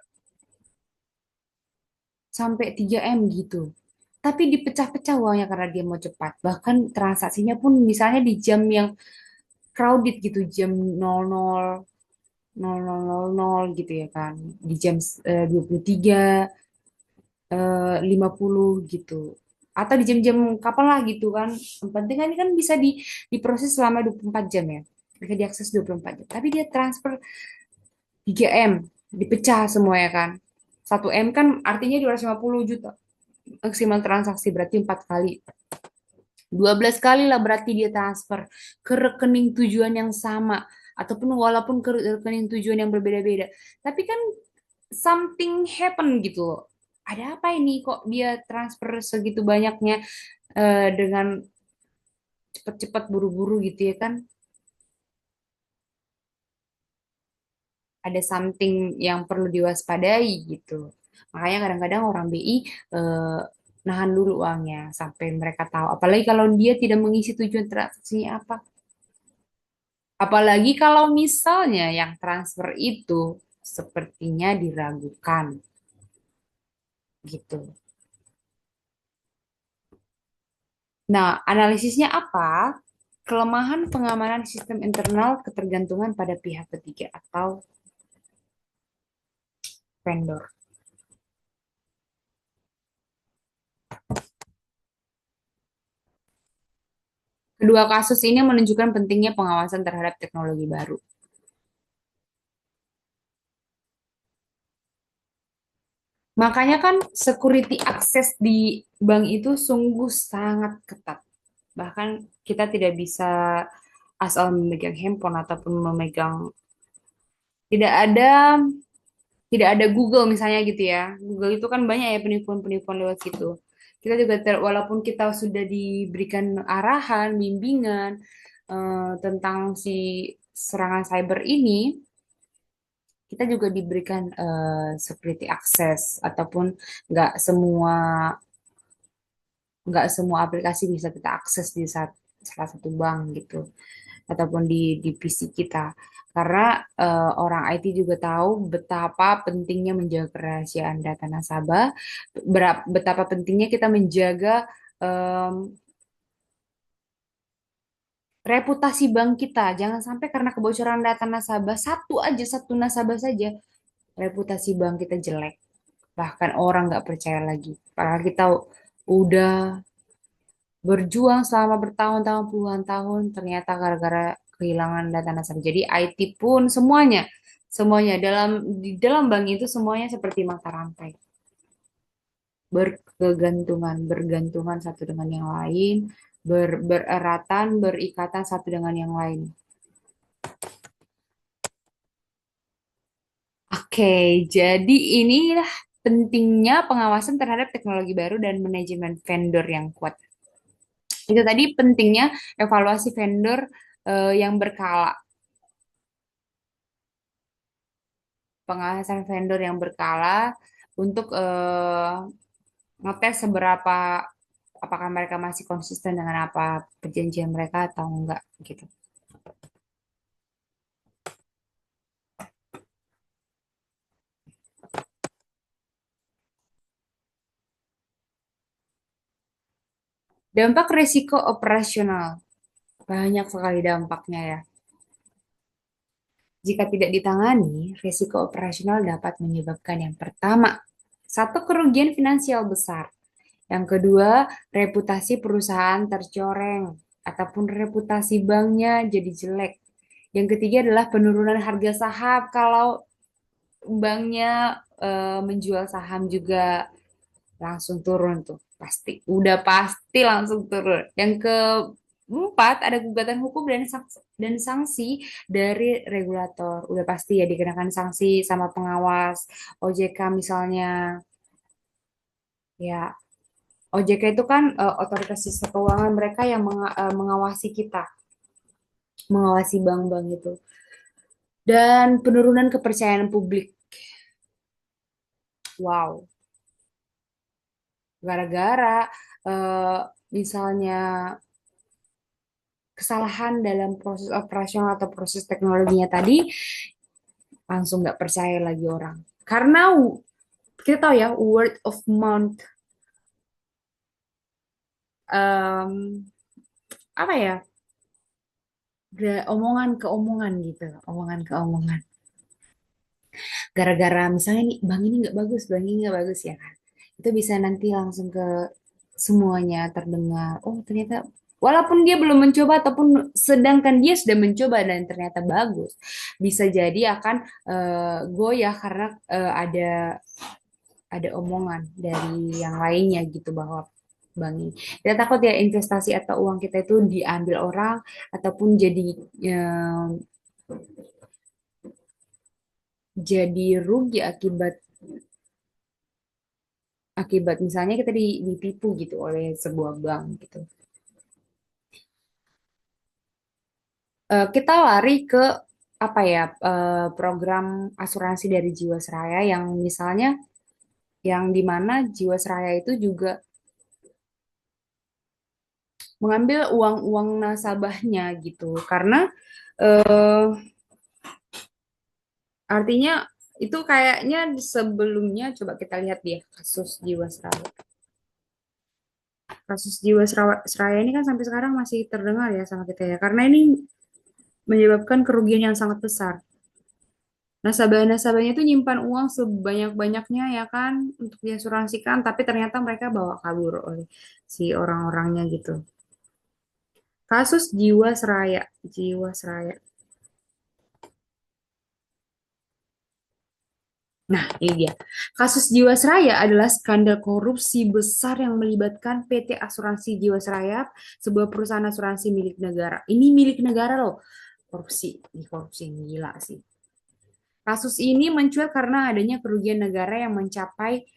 sampai 3 M gitu. Tapi dipecah-pecah uangnya karena dia mau cepat. Bahkan transaksinya pun misalnya di jam yang crowded gitu, jam 00.00 gitu ya kan. Di jam 23, 50 gitu. Atau di jam-jam kapan lah gitu kan. Yang penting kan ini kan bisa diproses selama 24 jam ya. Bisa diakses 24 jam. Tapi dia transfer 3 M, dipecah semua ya kan. 1 M kan artinya 250 juta. Maksimal transaksi berarti 4 kali. 12 kali lah berarti dia transfer ke rekening tujuan yang sama. ataupun walaupun ke rekening tujuan yang berbeda-beda. Tapi kan something happen gitu loh. Ada apa ini kok dia transfer segitu banyaknya dengan cepat-cepat buru-buru gitu ya kan? Ada something yang perlu diwaspadai gitu. Makanya kadang-kadang orang BI nahan dulu uangnya sampai mereka tahu. Apalagi kalau dia tidak mengisi tujuan transaksinya apa. Apalagi kalau misalnya yang transfer itu sepertinya diragukan gitu. Nah, analisisnya apa? Kelemahan pengamanan sistem internal ketergantungan pada pihak ketiga atau vendor. Kedua kasus ini menunjukkan pentingnya pengawasan terhadap teknologi baru. Makanya kan security access di bank itu sungguh sangat ketat. Bahkan kita tidak bisa asal memegang handphone ataupun memegang tidak ada tidak ada Google misalnya gitu ya. Google itu kan banyak ya penipuan-penipuan lewat situ. Kita juga walaupun kita sudah diberikan arahan, bimbingan tentang si serangan cyber ini, kita juga diberikan security access ataupun nggak semua nggak semua aplikasi bisa kita akses di salah satu bank gitu ataupun di PC kita karena orang IT juga tahu betapa pentingnya menjaga kerahasiaan data nasabah, betapa pentingnya kita menjaga em, reputasi bank kita. Jangan sampai karena kebocoran data nasabah satu nasabah saja reputasi bank kita jelek, bahkan orang nggak percaya lagi. Padahal kita udah berjuang selama bertahun-tahun, puluhan tahun, ternyata gara-gara kehilangan data nasabah. Jadi IT pun semuanya, semuanya di dalam bank itu semuanya seperti mata rantai, bergantungan satu dengan yang lain, bereratan, berikatan satu dengan yang lain. Oke, jadi inilah pentingnya pengawasan terhadap teknologi baru dan manajemen vendor yang kuat. Itu tadi pentingnya evaluasi vendor yang berkala, pengawasan vendor yang berkala untuk ngetes seberapa apakah mereka masih konsisten dengan apa perjanjian mereka atau enggak gitu. Dampak risiko operasional banyak sekali dampaknya ya. Jika tidak ditangani, risiko operasional dapat menyebabkan yang pertama, satu kerugian finansial besar. Yang kedua, reputasi perusahaan tercoreng ataupun reputasi banknya jadi jelek. Yang ketiga adalah penurunan harga saham kalau banknya menjual saham juga langsung turun tuh pasti. Udah pasti langsung turun. Yang keempat ada gugatan hukum dan sanksi dari regulator. Udah pasti ya dikenakan sanksi sama pengawas OJK misalnya. Ya, OJK itu kan otoritas jasa keuangan mereka yang mengawasi kita, mengawasi bank-bank itu. Dan penurunan kepercayaan publik. Wow, gara-gara eh, misalnya kesalahan dalam proses operasional atau proses teknologinya tadi, langsung nggak percaya lagi orang. Karena kita tahu ya, word of mouth, em, apa ya, omongan ke omongan gitu, omongan ke omongan. Gara-gara misalnya nih, bang ini nggak bagus, bang ini nggak bagus ya kan. Itu bisa nanti langsung ke semuanya terdengar. Oh ternyata, walaupun dia belum mencoba ataupun sedangkan dia sudah mencoba dan ternyata bagus, bisa jadi akan goyah karena ada omongan dari yang lainnya gitu bahwa bang ini. Kita takut ya investasi atau uang kita itu diambil orang ataupun jadi eh, Jadi rugi akibat akibat misalnya kita ditipu gitu oleh sebuah bank gitu. Kita lari ke apa ya, program asuransi dari Jiwasraya yang misalnya yang di mana Jiwasraya itu juga mengambil uang-uang nasabahnya gitu. Karena eh, artinya itu kayaknya sebelumnya coba kita lihat dia kasus Jiwasraya. Kasus Jiwasraya ini kan sampai sekarang masih terdengar ya sama kita ya. Karena ini menyebabkan kerugian yang sangat besar. Nasabah-nasabahnya itu nyimpan uang sebanyak-banyaknya ya kan untuk diasuransikan, tapi ternyata mereka bawa kabur oleh si orang-orangnya gitu. Kasus Jiwasraya, Jiwasraya. Nah, ini dia. Kasus Jiwasraya adalah skandal korupsi besar yang melibatkan PT Asuransi Jiwasraya, sebuah perusahaan asuransi milik negara. Ini milik negara loh. Korupsi, ini korupsi ini gila sih. Kasus ini mencuat karena adanya kerugian negara yang mencapai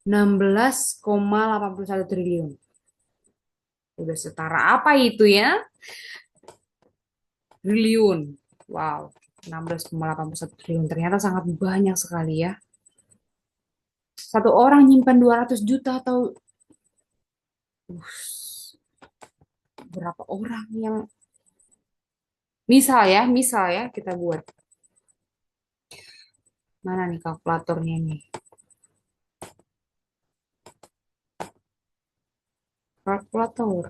16,81 triliun. Udah setara apa itu ya? Triliun. Wow, 16,81 triliun. Ternyata sangat banyak sekali ya. Satu orang nyimpan 200 juta atau berapa orang yang misal ya kita buat. Mana nih kalkulatornya nih? Kalkulator.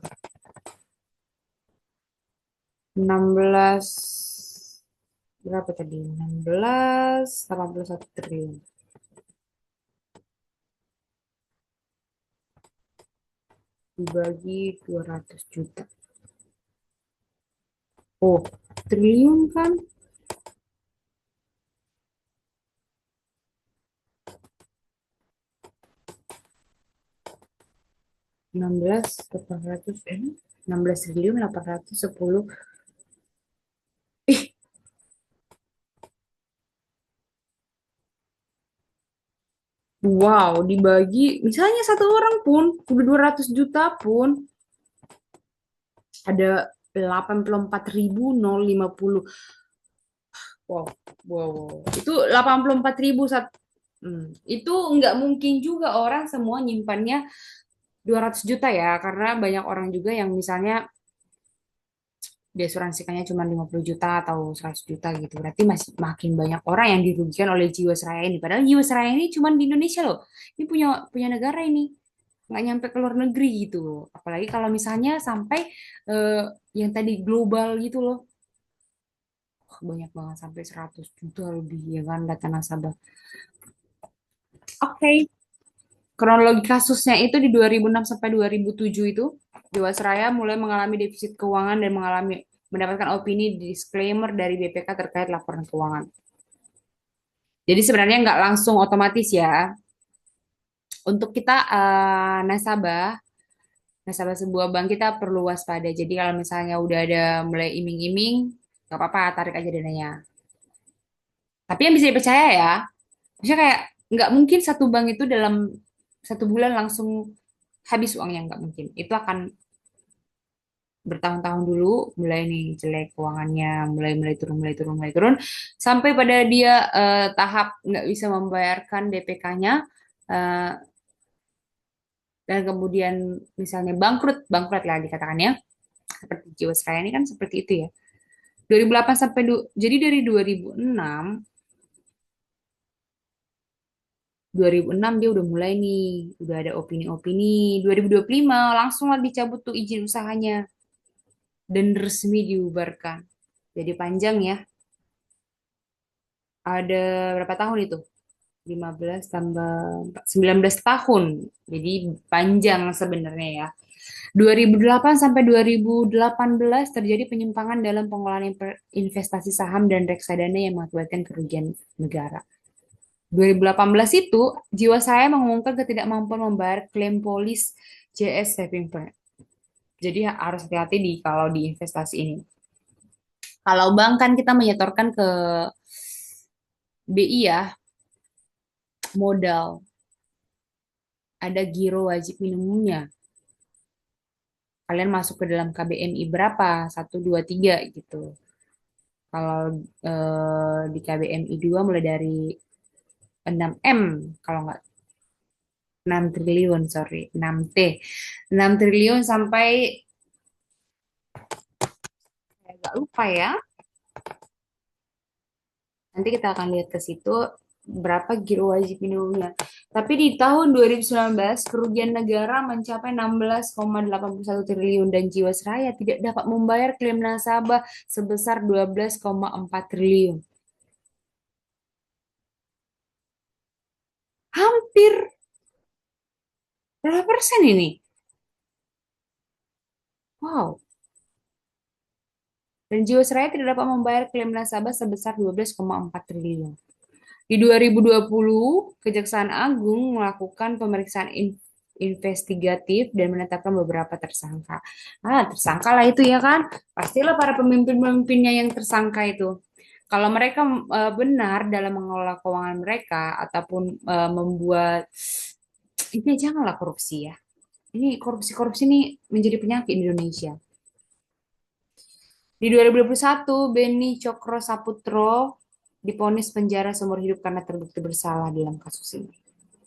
16 berapa tadi? 16,81 triliun dibagi 200 juta. Oh, triliun kan? 16 triliun 810. Ih, wow, dibagi misalnya satu orang pun udah 200 juta pun ada 84.050. Wow, wow, wow. Itu 84.000 itu nggak mungkin juga orang semua nyimpannya 200 juta ya, karena banyak orang juga yang misalnya diasuransikannya cuma 50 juta atau 100 juta gitu. Berarti masih makin banyak orang yang dirugikan oleh Jiwasraya ini. Padahal Jiwasraya ini cuma di Indonesia loh. Ini punya punya negara ini. Nggak nyampe ke luar negeri gitu loh. Apalagi kalau misalnya sampai eh, yang tadi global gitu loh. Wah, banyak banget sampai 100 juta lebih ya kan data nasabah. Oke, kronologi kasusnya itu di 2006 sampai 2007 itu, Jiwasraya mulai mengalami defisit keuangan dan mendapatkan opini disclaimer dari BPK terkait laporan keuangan. Jadi sebenarnya nggak langsung otomatis ya. Untuk kita nasabah sebuah bank kita perlu waspada. Jadi kalau misalnya udah ada mulai iming-iming, nggak apa-apa, tarik aja dananya. Tapi yang bisa dipercaya ya, misalnya kayak nggak mungkin satu bank itu dalam satu bulan langsung habis uangnya, nggak mungkin. Itu akan bertahun-tahun dulu, mulai nih jelek keuangannya, mulai mulai turun, mulai turun, mulai turun, sampai pada dia tahap nggak bisa membayarkan DPK-nya, dan kemudian misalnya bangkrut, bangkrut lah dikatakannya, seperti Jiwasraya ini kan seperti itu ya. 2008 sampai jadi dari 2006 dia udah mulai nih, udah ada opini-opini. 2025 langsung lah dicabut tuh izin usahanya dan resmi dibubarkan. Jadi panjang ya. Ada berapa tahun itu? 15 tambah 19 tahun. Jadi panjang sebenarnya ya. 2008 sampai 2018 terjadi penyimpangan dalam pengelolaan investasi saham dan reksadana yang mengakibatkan kerugian negara. 2018 itu, Jiwasraya mengumumkan ketidakmampuan membayar klaim polis JS Saving Plan. Jadi harus hati-hati di kalau di investasi ini. Kalau bank kan kita menyetorkan ke BI ya, modal. Ada giro wajib minimumnya. Kalian masuk ke dalam KBMI berapa? Satu, dua, tiga gitu. Kalau di KBMI 2 mulai dari 6M, kalau nggak 6 triliun, sorry, 6T. 6 triliun sampai, agak lupa ya, nanti kita akan lihat ke situ berapa giro wajib minimumnya. Tapi di tahun 2019, kerugian negara mencapai 16,81 triliun dan Jiwasraya tidak dapat membayar klaim nasabah sebesar 12,4 triliun. Hampir berapa persen ini? Wow. Dan Jiwasraya tidak dapat membayar klaim nasabah sebesar 12,4 triliun. Di 2020, Kejaksaan Agung melakukan pemeriksaan investigatif dan menetapkan beberapa tersangka. Tersangka lah itu ya kan? Pastilah para pemimpin-pemimpinnya yang tersangka itu. Kalau mereka benar dalam mengelola keuangan mereka ataupun membuat ini janganlah korupsi ya. Ini korupsi-korupsi ini menjadi penyakit di Indonesia. Di 2021, Beni Cokro Saputro divonis penjara seumur hidup karena terbukti bersalah dalam kasus ini.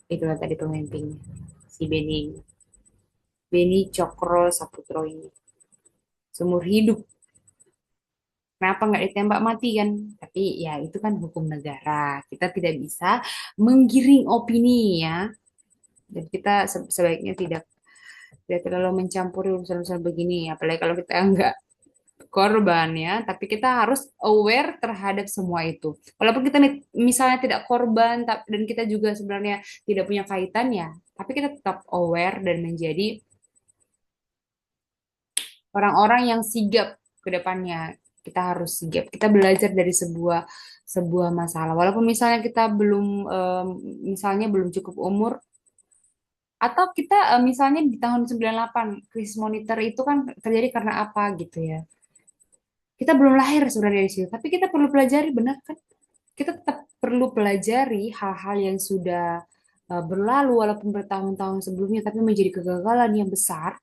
Itulah tadi pemimpinnya, si Beni Cokro Saputro ini. Seumur hidup. Kenapa nggak ditembak mati kan? Tapi ya itu kan hukum negara. Kita tidak bisa menggiring opini ya. Dan kita sebaiknya tidak terlalu mencampuri urusan-urusan begini. Apalagi kalau kita nggak korban ya, tapi kita harus aware terhadap semua itu. Walaupun kita misalnya tidak korban dan kita juga sebenarnya tidak punya kaitannya, tapi kita tetap aware dan menjadi orang-orang yang sigap ke depannya. Kita harus sigap. Kita belajar dari sebuah sebuah masalah. Walaupun misalnya kita belum misalnya belum cukup umur atau kita misalnya di tahun 98 krisis moneter itu kan terjadi karena apa gitu ya. Kita belum lahir sebenarnya di situ, tapi kita perlu pelajari, benar kan? Kita tetap perlu pelajari hal-hal yang sudah berlalu walaupun bertahun-tahun sebelumnya, tapi menjadi kegagalan yang besar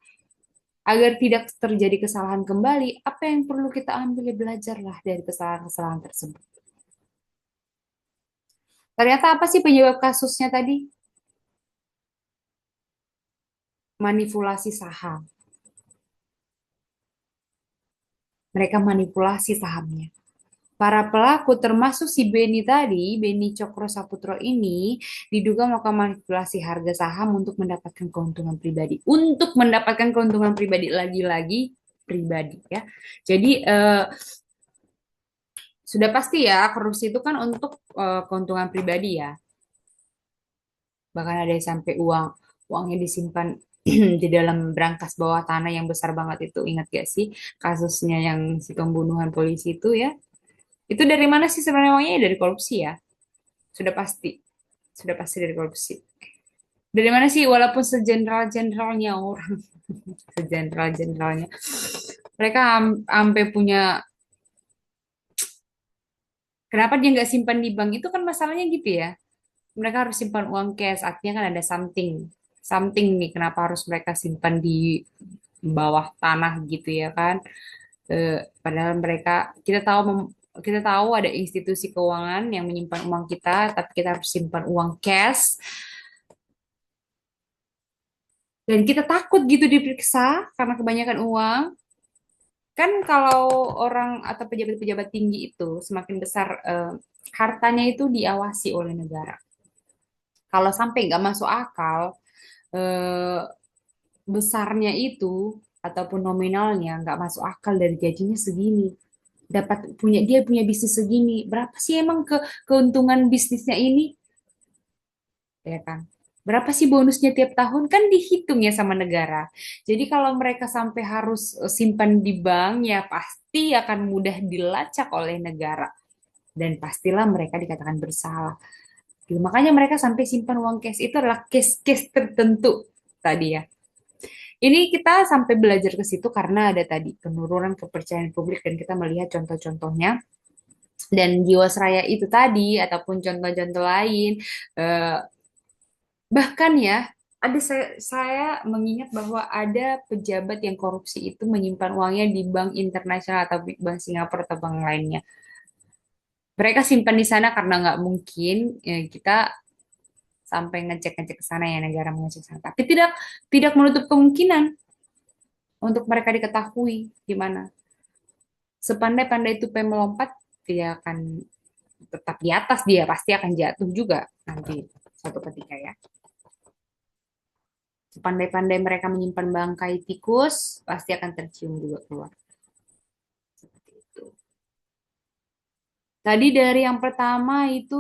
agar tidak terjadi kesalahan kembali. Apa yang perlu kita ambil ya belajarlah dari kesalahan-kesalahan tersebut. Ternyata apa sih penyebab kasusnya tadi? Manipulasi saham. Mereka manipulasi sahamnya. Para pelaku termasuk si Beni tadi, Beni Cokro Saputro ini diduga melakukan manipulasi harga saham untuk mendapatkan keuntungan pribadi. Untuk mendapatkan keuntungan pribadi lagi-lagi pribadi ya. Jadi sudah pasti ya korupsi itu kan untuk keuntungan pribadi ya. Bahkan ada yang sampai uangnya disimpan di dalam brankas bawah tanah yang besar banget itu. Ingat gak sih kasusnya yang si pembunuhan polisi itu ya? Itu dari mana sih sebenarnya uangnya? Ya dari korupsi ya. Sudah pasti. Sudah pasti dari korupsi. Dari mana sih walaupun sejenderal-jenderalnya orang, sejenderal-jenderalnya. Mereka sampai punya, kenapa dia nggak simpan di bank? Itu kan masalahnya gitu ya. Mereka harus simpan uang cash, artinya kan ada something. Something nih, kenapa harus mereka simpan di bawah tanah gitu ya kan. Padahal mereka, kita tahu ada institusi keuangan yang menyimpan uang kita, tapi kita harus simpan uang cash. Dan kita takut gitu diperiksa karena kebanyakan uang. Kan kalau orang atau pejabat-pejabat tinggi itu semakin besar hartanya itu diawasi oleh negara. Kalau sampai nggak masuk akal eh, besarnya itu ataupun nominalnya nggak masuk akal dari gajinya segini, dapat punya bisnis segini, berapa sih emang keuntungan bisnisnya ini, ya kan? Berapa sih bonusnya tiap tahun kan dihitung ya sama negara. Jadi kalau mereka sampai harus simpan di bank ya pasti akan mudah dilacak oleh negara dan pastilah mereka dikatakan bersalah. Gitu. Makanya mereka sampai simpan uang cash itu adalah case-case tertentu tadi ya. Ini kita sampai belajar ke situ karena ada tadi penurunan kepercayaan publik dan kita melihat contoh-contohnya dan Jiwasraya itu tadi ataupun contoh-contoh lain eh, bahkan ya ada saya mengingat bahwa ada pejabat yang korupsi itu menyimpan uangnya di bank internasional atau bank Singapura atau bank lainnya. Mereka simpan di sana karena nggak mungkin kita sampai ngecek-ngecek ke sana ya negara mengecek sana. Tapi tidak tidak menutup kemungkinan untuk mereka diketahui gimana. Sepandai-pandai tupai melompat, dia akan tetap di atas, dia pasti akan jatuh juga nanti suatu ketika ya. Sepandai-pandai mereka menyimpan bangkai tikus, pasti akan tercium juga keluar. Seperti itu. Tadi dari yang pertama itu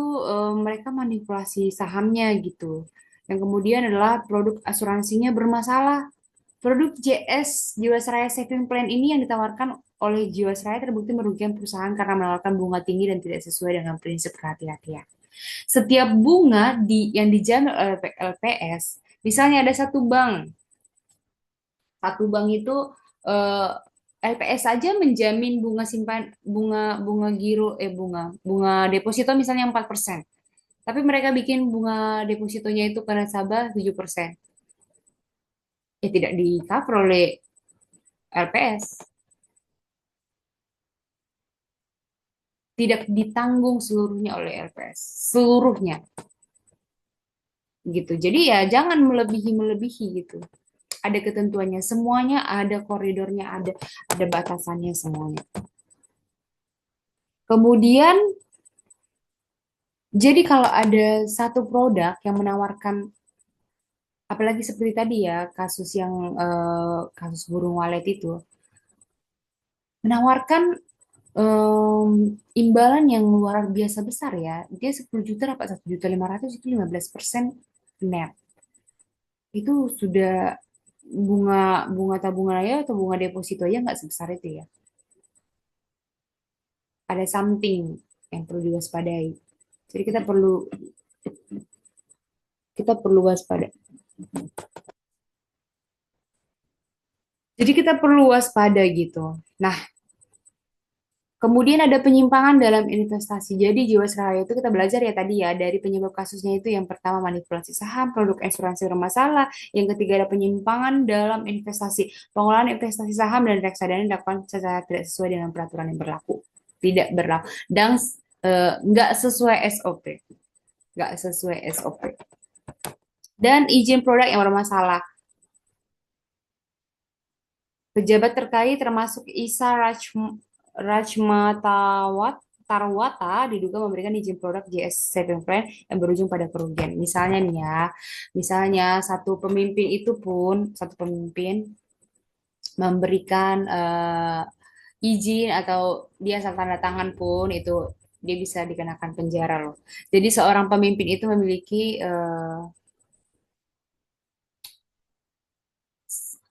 mereka manipulasi sahamnya gitu. Yang kemudian adalah produk asuransinya bermasalah. Produk JS Jiwasraya Saving Plan ini yang ditawarkan oleh Jiwasraya terbukti merugikan perusahaan karena menawarkan bunga tinggi dan tidak sesuai dengan prinsip kehati-hatian. Setiap bunga yang dijamin oleh LPS, misalnya ada satu bank itu eh, LPS saja menjamin bunga simpan bunga bunga giro bunga deposito misalnya 4%. Tapi mereka bikin bunga depositonya itu ke nasabah 7%. Ya tidak di cover oleh LPS. Tidak ditanggung seluruhnya oleh LPS. Seluruhnya gitu. Jadi ya jangan melebihi-melebihi gitu. Ada ketentuannya, semuanya ada koridornya, ada batasannya semuanya. Kemudian jadi kalau ada satu produk yang menawarkan, apalagi seperti tadi ya, kasus burung walet itu, menawarkan imbalan yang luar biasa besar ya. Dia 10 juta dapat 1.500.000 itu 15% net. Itu sudah bunga bunga tabungan aja atau bunga deposito aja nggak sebesar itu ya. Ada something yang perlu diwaspadai. Jadi kita perlu waspada. Jadi kita perlu waspada gitu. Nah, kemudian ada penyimpangan dalam investasi. Jadi Jiwasraya itu kita belajar ya tadi ya dari penyebab kasusnya itu yang pertama manipulasi saham, produk asuransi bermasalah, yang ketiga ada penyimpangan dalam investasi. Pengelolaan investasi saham dan reksadana dilakukan secara tidak sesuai dengan peraturan yang berlaku. Tidak berlaku dan nggak sesuai SOP. Nggak sesuai SOP. Dan izin produk yang bermasalah. Pejabat terkait termasuk Isa Rajmatawat Tarwata diduga memberikan izin produk JS Saving Plan yang berujung pada kerugian. Misalnya nih ya, misalnya satu pemimpin memberikan izin atau dia asal tanda tangan pun itu dia bisa dikenakan penjara loh. Jadi seorang pemimpin itu memiliki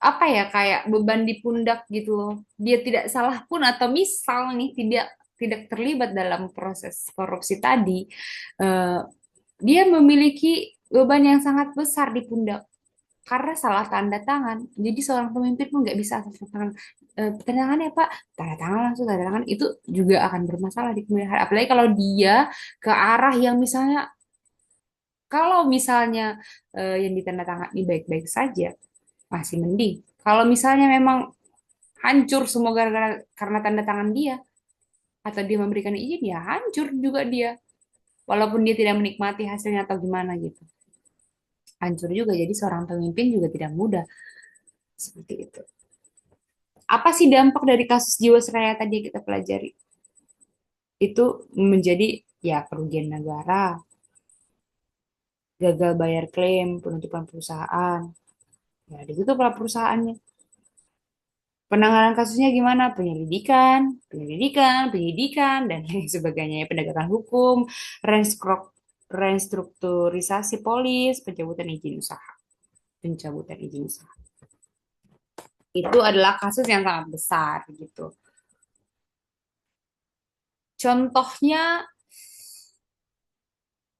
apa ya kayak beban di pundak gitu loh. Dia tidak salah pun atau misal nih tidak tidak terlibat dalam proses korupsi tadi, eh, dia memiliki beban yang sangat besar di pundak karena salah tanda tangan. Jadi seorang pemimpin pun nggak bisa asal tanda tangan. Tanda tangan ya Pak, tanda tangan langsung tanda tangan itu juga akan bermasalah di kemudian hari. Apalagi kalau dia ke arah yang misalnya kalau misalnya yang ditandatangani baik-baik saja masih mending. Kalau misalnya memang hancur semua gara-gara karena tanda tangan dia atau dia memberikan izin ya hancur juga dia walaupun dia tidak menikmati hasilnya atau gimana gitu hancur juga jadi seorang pemimpin juga tidak mudah seperti itu. Apa sih dampak dari kasus Jiwasraya tadi yang kita pelajari? Itu menjadi ya kerugian negara, gagal bayar klaim, penutupan perusahaan, ya ditutuplah perusahaannya. Penanganan kasusnya gimana? Penyelidikan, penyelidikan, penyidikan, dan lain sebagainya. Penegakan hukum, restrukturisasi polis, pencabutan izin usaha. Pencabutan izin usaha. Itu adalah kasus yang sangat besar gitu. Contohnya,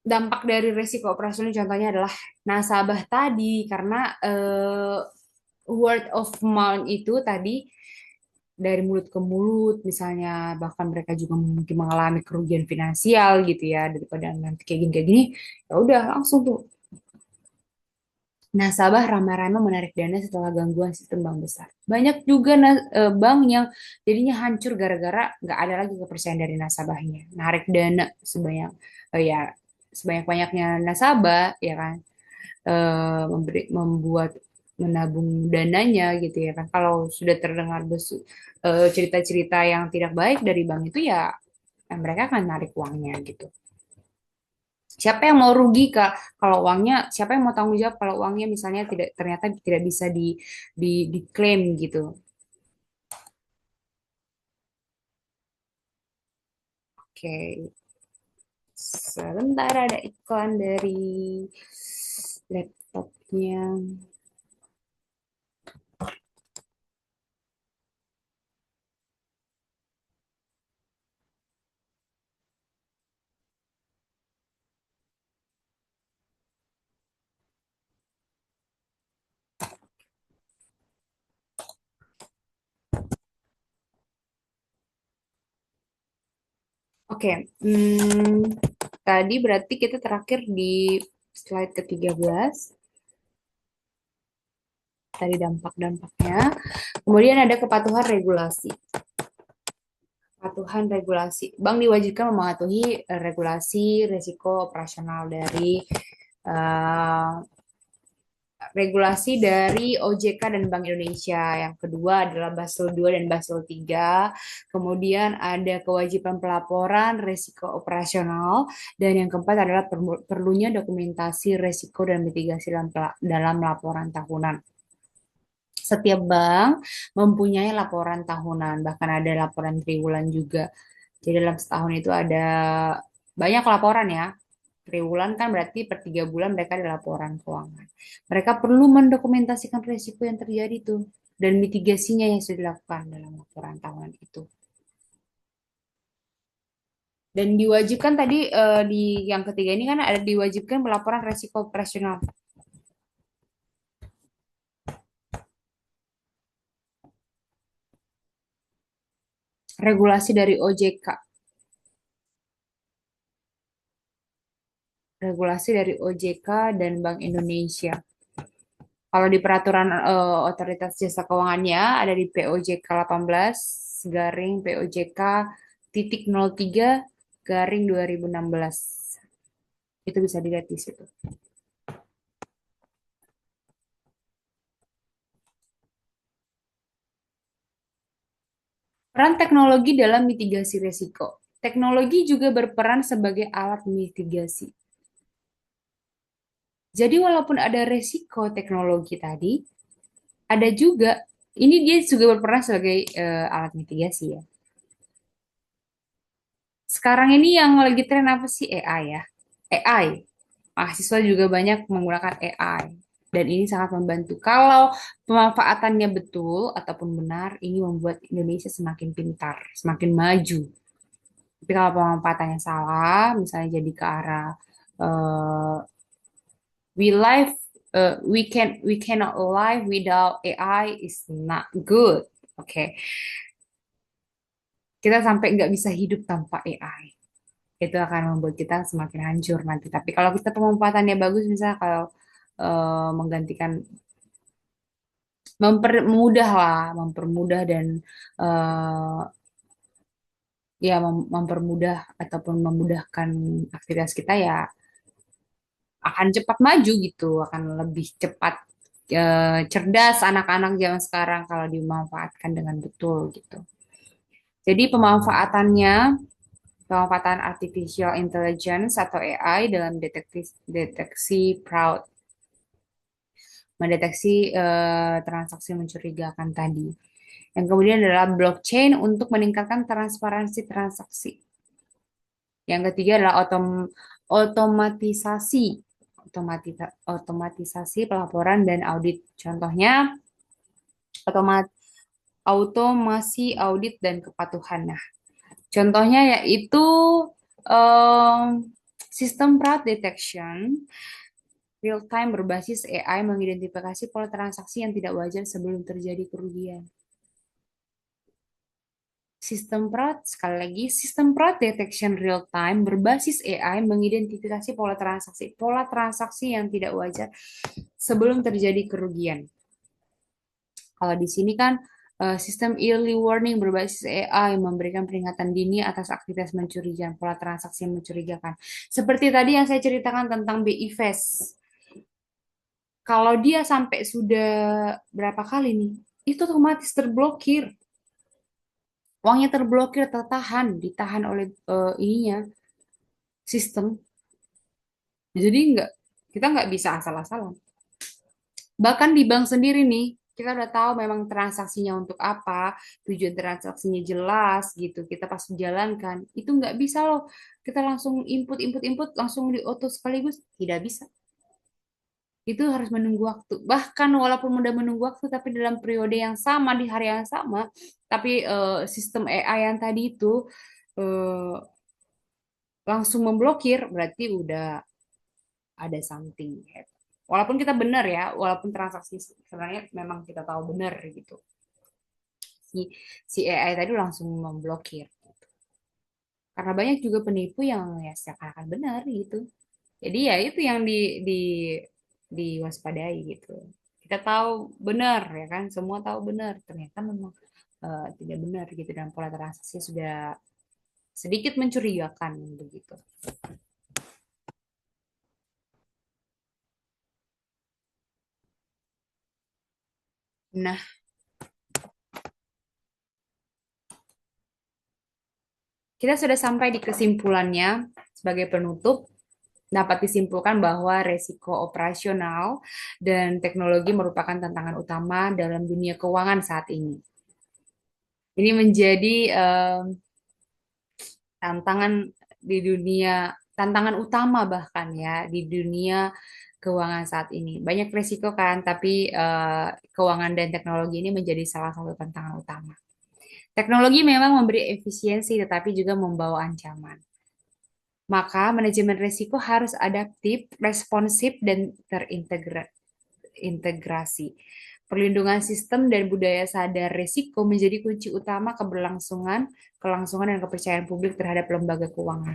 dampak dari resiko operasional contohnya adalah nasabah tadi karena word of mouth itu tadi dari mulut ke mulut, misalnya bahkan mereka juga mungkin mengalami kerugian finansial gitu ya, daripada nanti kayak gini, ya udah langsung tuh nasabah ramai-ramai menarik dana setelah gangguan sistem bank besar. Banyak juga bank yang jadinya hancur gara-gara nggak ada lagi kepercayaan dari nasabahnya. Narik dana ya sebanyak-banyaknya nasabah ya kan, membuat menabung dananya gitu ya kan. Kalau sudah terdengar cerita-cerita yang tidak baik dari bank itu ya, mereka akan narik uangnya gitu. Siapa yang mau rugi Kak kalau uangnya, siapa yang mau tanggung jawab kalau uangnya misalnya ternyata tidak bisa diklaim gitu. Oke, sebentar ada iklan dari laptopnya. Oke, tadi berarti kita terakhir di slide ke-13, tadi dampak-dampaknya. Kemudian ada kepatuhan regulasi. Kepatuhan regulasi. Bank diwajibkan mematuhi regulasi risiko operasional dari eh, regulasi dari OJK dan Bank Indonesia. Yang kedua adalah Basel II dan Basel III. Kemudian ada kewajiban pelaporan risiko operasional. Dan yang keempat adalah perlunya dokumentasi risiko dan mitigasi dalam laporan tahunan. Setiap bank mempunyai laporan tahunan, bahkan ada laporan triwulan juga. Jadi dalam setahun itu ada banyak laporan ya. Triwulan kan berarti per 3 bulan mereka ada laporan keuangan. Mereka perlu mendokumentasikan risiko yang terjadi tuh dan mitigasinya yang sudah dilakukan dalam laporan tahunan itu. Dan diwajibkan tadi di yang ketiga ini kan ada diwajibkan pelaporan risiko operasional. Regulasi dari OJK, regulasi dari OJK dan Bank Indonesia. Kalau di peraturan Otoritas Jasa Keuangannya ada di POJK 18 garing POJK titik 03 garing 2016. Itu bisa dilihat di situ. Peran teknologi dalam mitigasi risiko. Teknologi juga berperan sebagai alat mitigasi. Jadi walaupun ada risiko teknologi tadi, ada juga ini dia juga berperan sebagai alat mitigasi ya. Sekarang ini yang lagi tren apa sih? AI ya. AI. Mahasiswa juga banyak menggunakan AI. Dan ini sangat membantu. Kalau pemanfaatannya betul ataupun benar, ini membuat Indonesia semakin pintar, semakin maju. Tapi kalau pemanfaatannya salah, misalnya jadi ke arah uh, we live, we cannot live without AI is not good. Oke, okay. Kita sampai nggak bisa hidup tanpa AI. Itu akan membuat kita semakin hancur nanti. Tapi kalau kita pemanfaatannya bagus, misalnya kalau menggantikan, mempermudah lah, mempermudah dan uh, ya mempermudah ataupun memudahkan aktivitas kita ya akan cepat maju gitu, akan lebih cepat cerdas anak-anak zaman sekarang kalau dimanfaatkan dengan betul gitu. Jadi pemanfaatan artificial intelligence atau AI dalam deteksi fraud, mendeteksi transaksi mencurigakan tadi. Yang kemudian adalah blockchain untuk meningkatkan transparansi transaksi. Yang ketiga adalah otomatisasi, otomatisasi pelaporan dan audit. Contohnya otomat automasi audit dan kepatuhan. Nah, contohnya yaitu um, sistem fraud detection Real time berbasis AI mengidentifikasi pola transaksi yang tidak wajar sebelum terjadi kerugian. Sistem fraud, sekali lagi, sistem fraud detection real time berbasis AI mengidentifikasi pola transaksi yang tidak wajar sebelum terjadi kerugian. Kalau di sini kan sistem early warning berbasis AI memberikan peringatan dini atas aktivitas mencurigakan, pola transaksi yang mencurigakan. Seperti tadi yang saya ceritakan tentang BI Fast. Kalau dia sampai sudah berapa kali nih, itu otomatis terblokir. Uangnya terblokir, ditahan oleh ininya sistem. Jadi kita nggak bisa asal-asalan. Bahkan di bank sendiri nih, kita udah tahu memang transaksinya untuk apa, tujuan transaksinya jelas gitu. Kita pas menjalankan, itu nggak bisa loh. Kita langsung input, langsung di auto sekaligus. Tidak bisa. Itu harus menunggu waktu. Bahkan walaupun udah menunggu waktu, tapi dalam periode yang sama, di hari yang sama, tapi sistem AI yang tadi itu eh, langsung memblokir, berarti udah ada something. Walaupun kita benar ya, walaupun transaksi sebenarnya memang kita tahu benar gitu. Si, si AI tadi langsung memblokir. Karena banyak juga penipu yang ya seakan-akan benar gitu. Jadi ya itu yang di diwaspadai gitu. Kita tahu benar ya kan, semua tahu benar. Ternyata memang tidak benar gitu dan pola transaksi sudah sedikit mencurigakan begitu. Nah, kita sudah sampai di kesimpulannya sebagai penutup. Dapat disimpulkan bahwa resiko operasional dan teknologi merupakan tantangan utama dalam dunia keuangan saat ini. Ini menjadi tantangan di dunia, tantangan utama bahkan ya di dunia keuangan saat ini. Banyak resiko kan, tapi keuangan dan teknologi ini menjadi salah satu tantangan utama. Teknologi memang memberi efisiensi, tetapi juga membawa ancaman. Maka manajemen risiko harus adaptif, responsif, dan terintegrasi. Perlindungan sistem dan budaya sadar risiko menjadi kunci utama kelangsungan dan kepercayaan publik terhadap lembaga keuangan.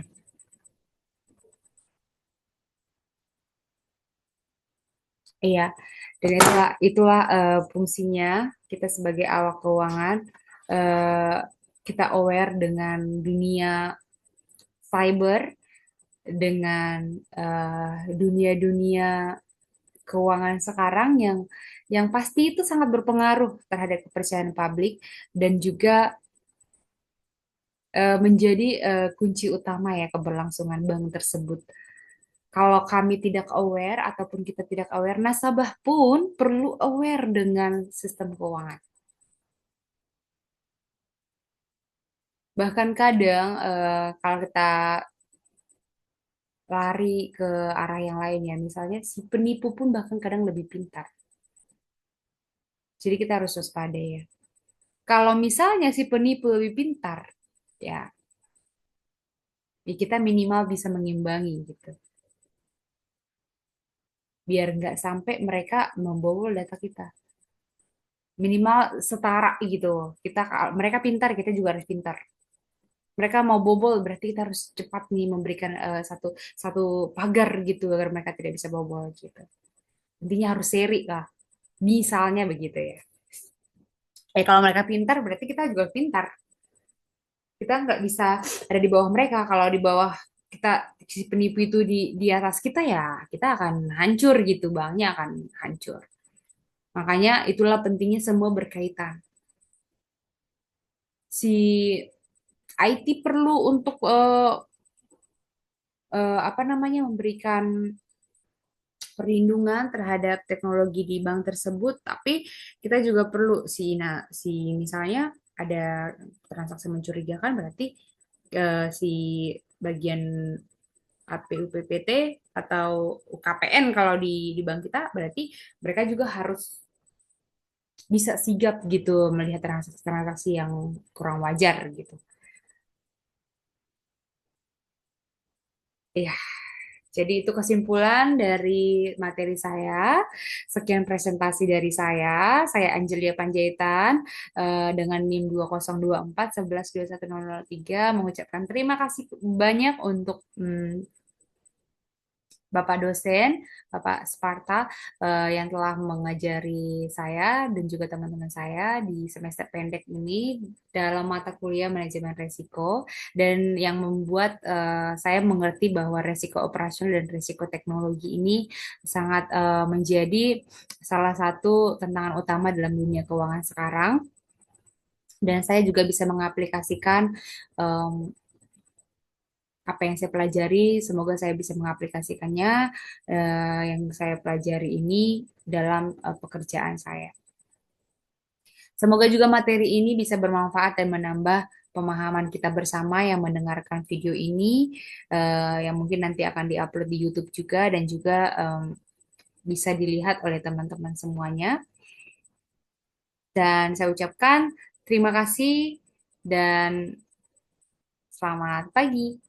Iya, dan itulah fungsinya kita sebagai awak keuangan. eh, kita aware dengan dunia cyber, dengan dunia-dunia keuangan sekarang yang pasti itu sangat berpengaruh terhadap kepercayaan publik dan juga menjadi kunci utama ya keberlangsungan bank tersebut. Kalau kami tidak aware ataupun kita tidak aware, nasabah pun perlu aware dengan sistem keuangan. Bahkan kadang kalau kita lari ke arah yang lain ya, misalnya si penipu pun bahkan kadang lebih pintar. Jadi kita harus waspada ya. Kalau misalnya si penipu lebih pintar, ya, ya kita minimal bisa mengimbangi gitu. Biar nggak sampai mereka membobol data kita. Minimal setara gitu. Mereka pintar, kita juga harus pintar. Mereka mau bobol, berarti kita harus cepat nih memberikan satu satu pagar gitu agar mereka tidak bisa bobol gitu. Intinya harus seri lah. Misalnya begitu ya. Kalau mereka pintar, berarti kita juga pintar. Kita nggak bisa ada di bawah mereka. Kalau di bawah kita si penipu itu di atas kita ya kita akan hancur gitu, banknya akan hancur. Makanya itulah pentingnya semua berkaitan. Si IT perlu untuk apa namanya memberikan perlindungan terhadap teknologi di bank tersebut, tapi kita juga perlu si misalnya ada transaksi mencurigakan berarti si bagian APUPPT atau UKPN kalau di bank kita berarti mereka juga harus bisa sigap gitu melihat transaksi-transaksi yang kurang wajar gitu. Iya, Jadi itu kesimpulan dari materi saya. Sekian presentasi dari saya. Saya Angelia Panjaitan dengan NIM 2024 11210003 mengucapkan terima kasih banyak untuk Bapak dosen, Bapak Sparta, yang telah mengajari saya dan juga teman-teman saya di semester pendek ini dalam mata kuliah manajemen risiko, dan yang membuat saya mengerti bahwa risiko operasional dan risiko teknologi ini sangat menjadi salah satu tantangan utama dalam dunia keuangan sekarang. Dan saya juga bisa mengaplikasikan em, apa yang saya pelajari, semoga saya bisa mengaplikasikannya yang saya pelajari ini dalam pekerjaan saya. Semoga juga materi ini bisa bermanfaat dan menambah pemahaman kita bersama yang mendengarkan video ini, yang mungkin nanti akan diupload di YouTube juga dan juga bisa dilihat oleh teman-teman semuanya. Dan saya ucapkan terima kasih dan selamat pagi.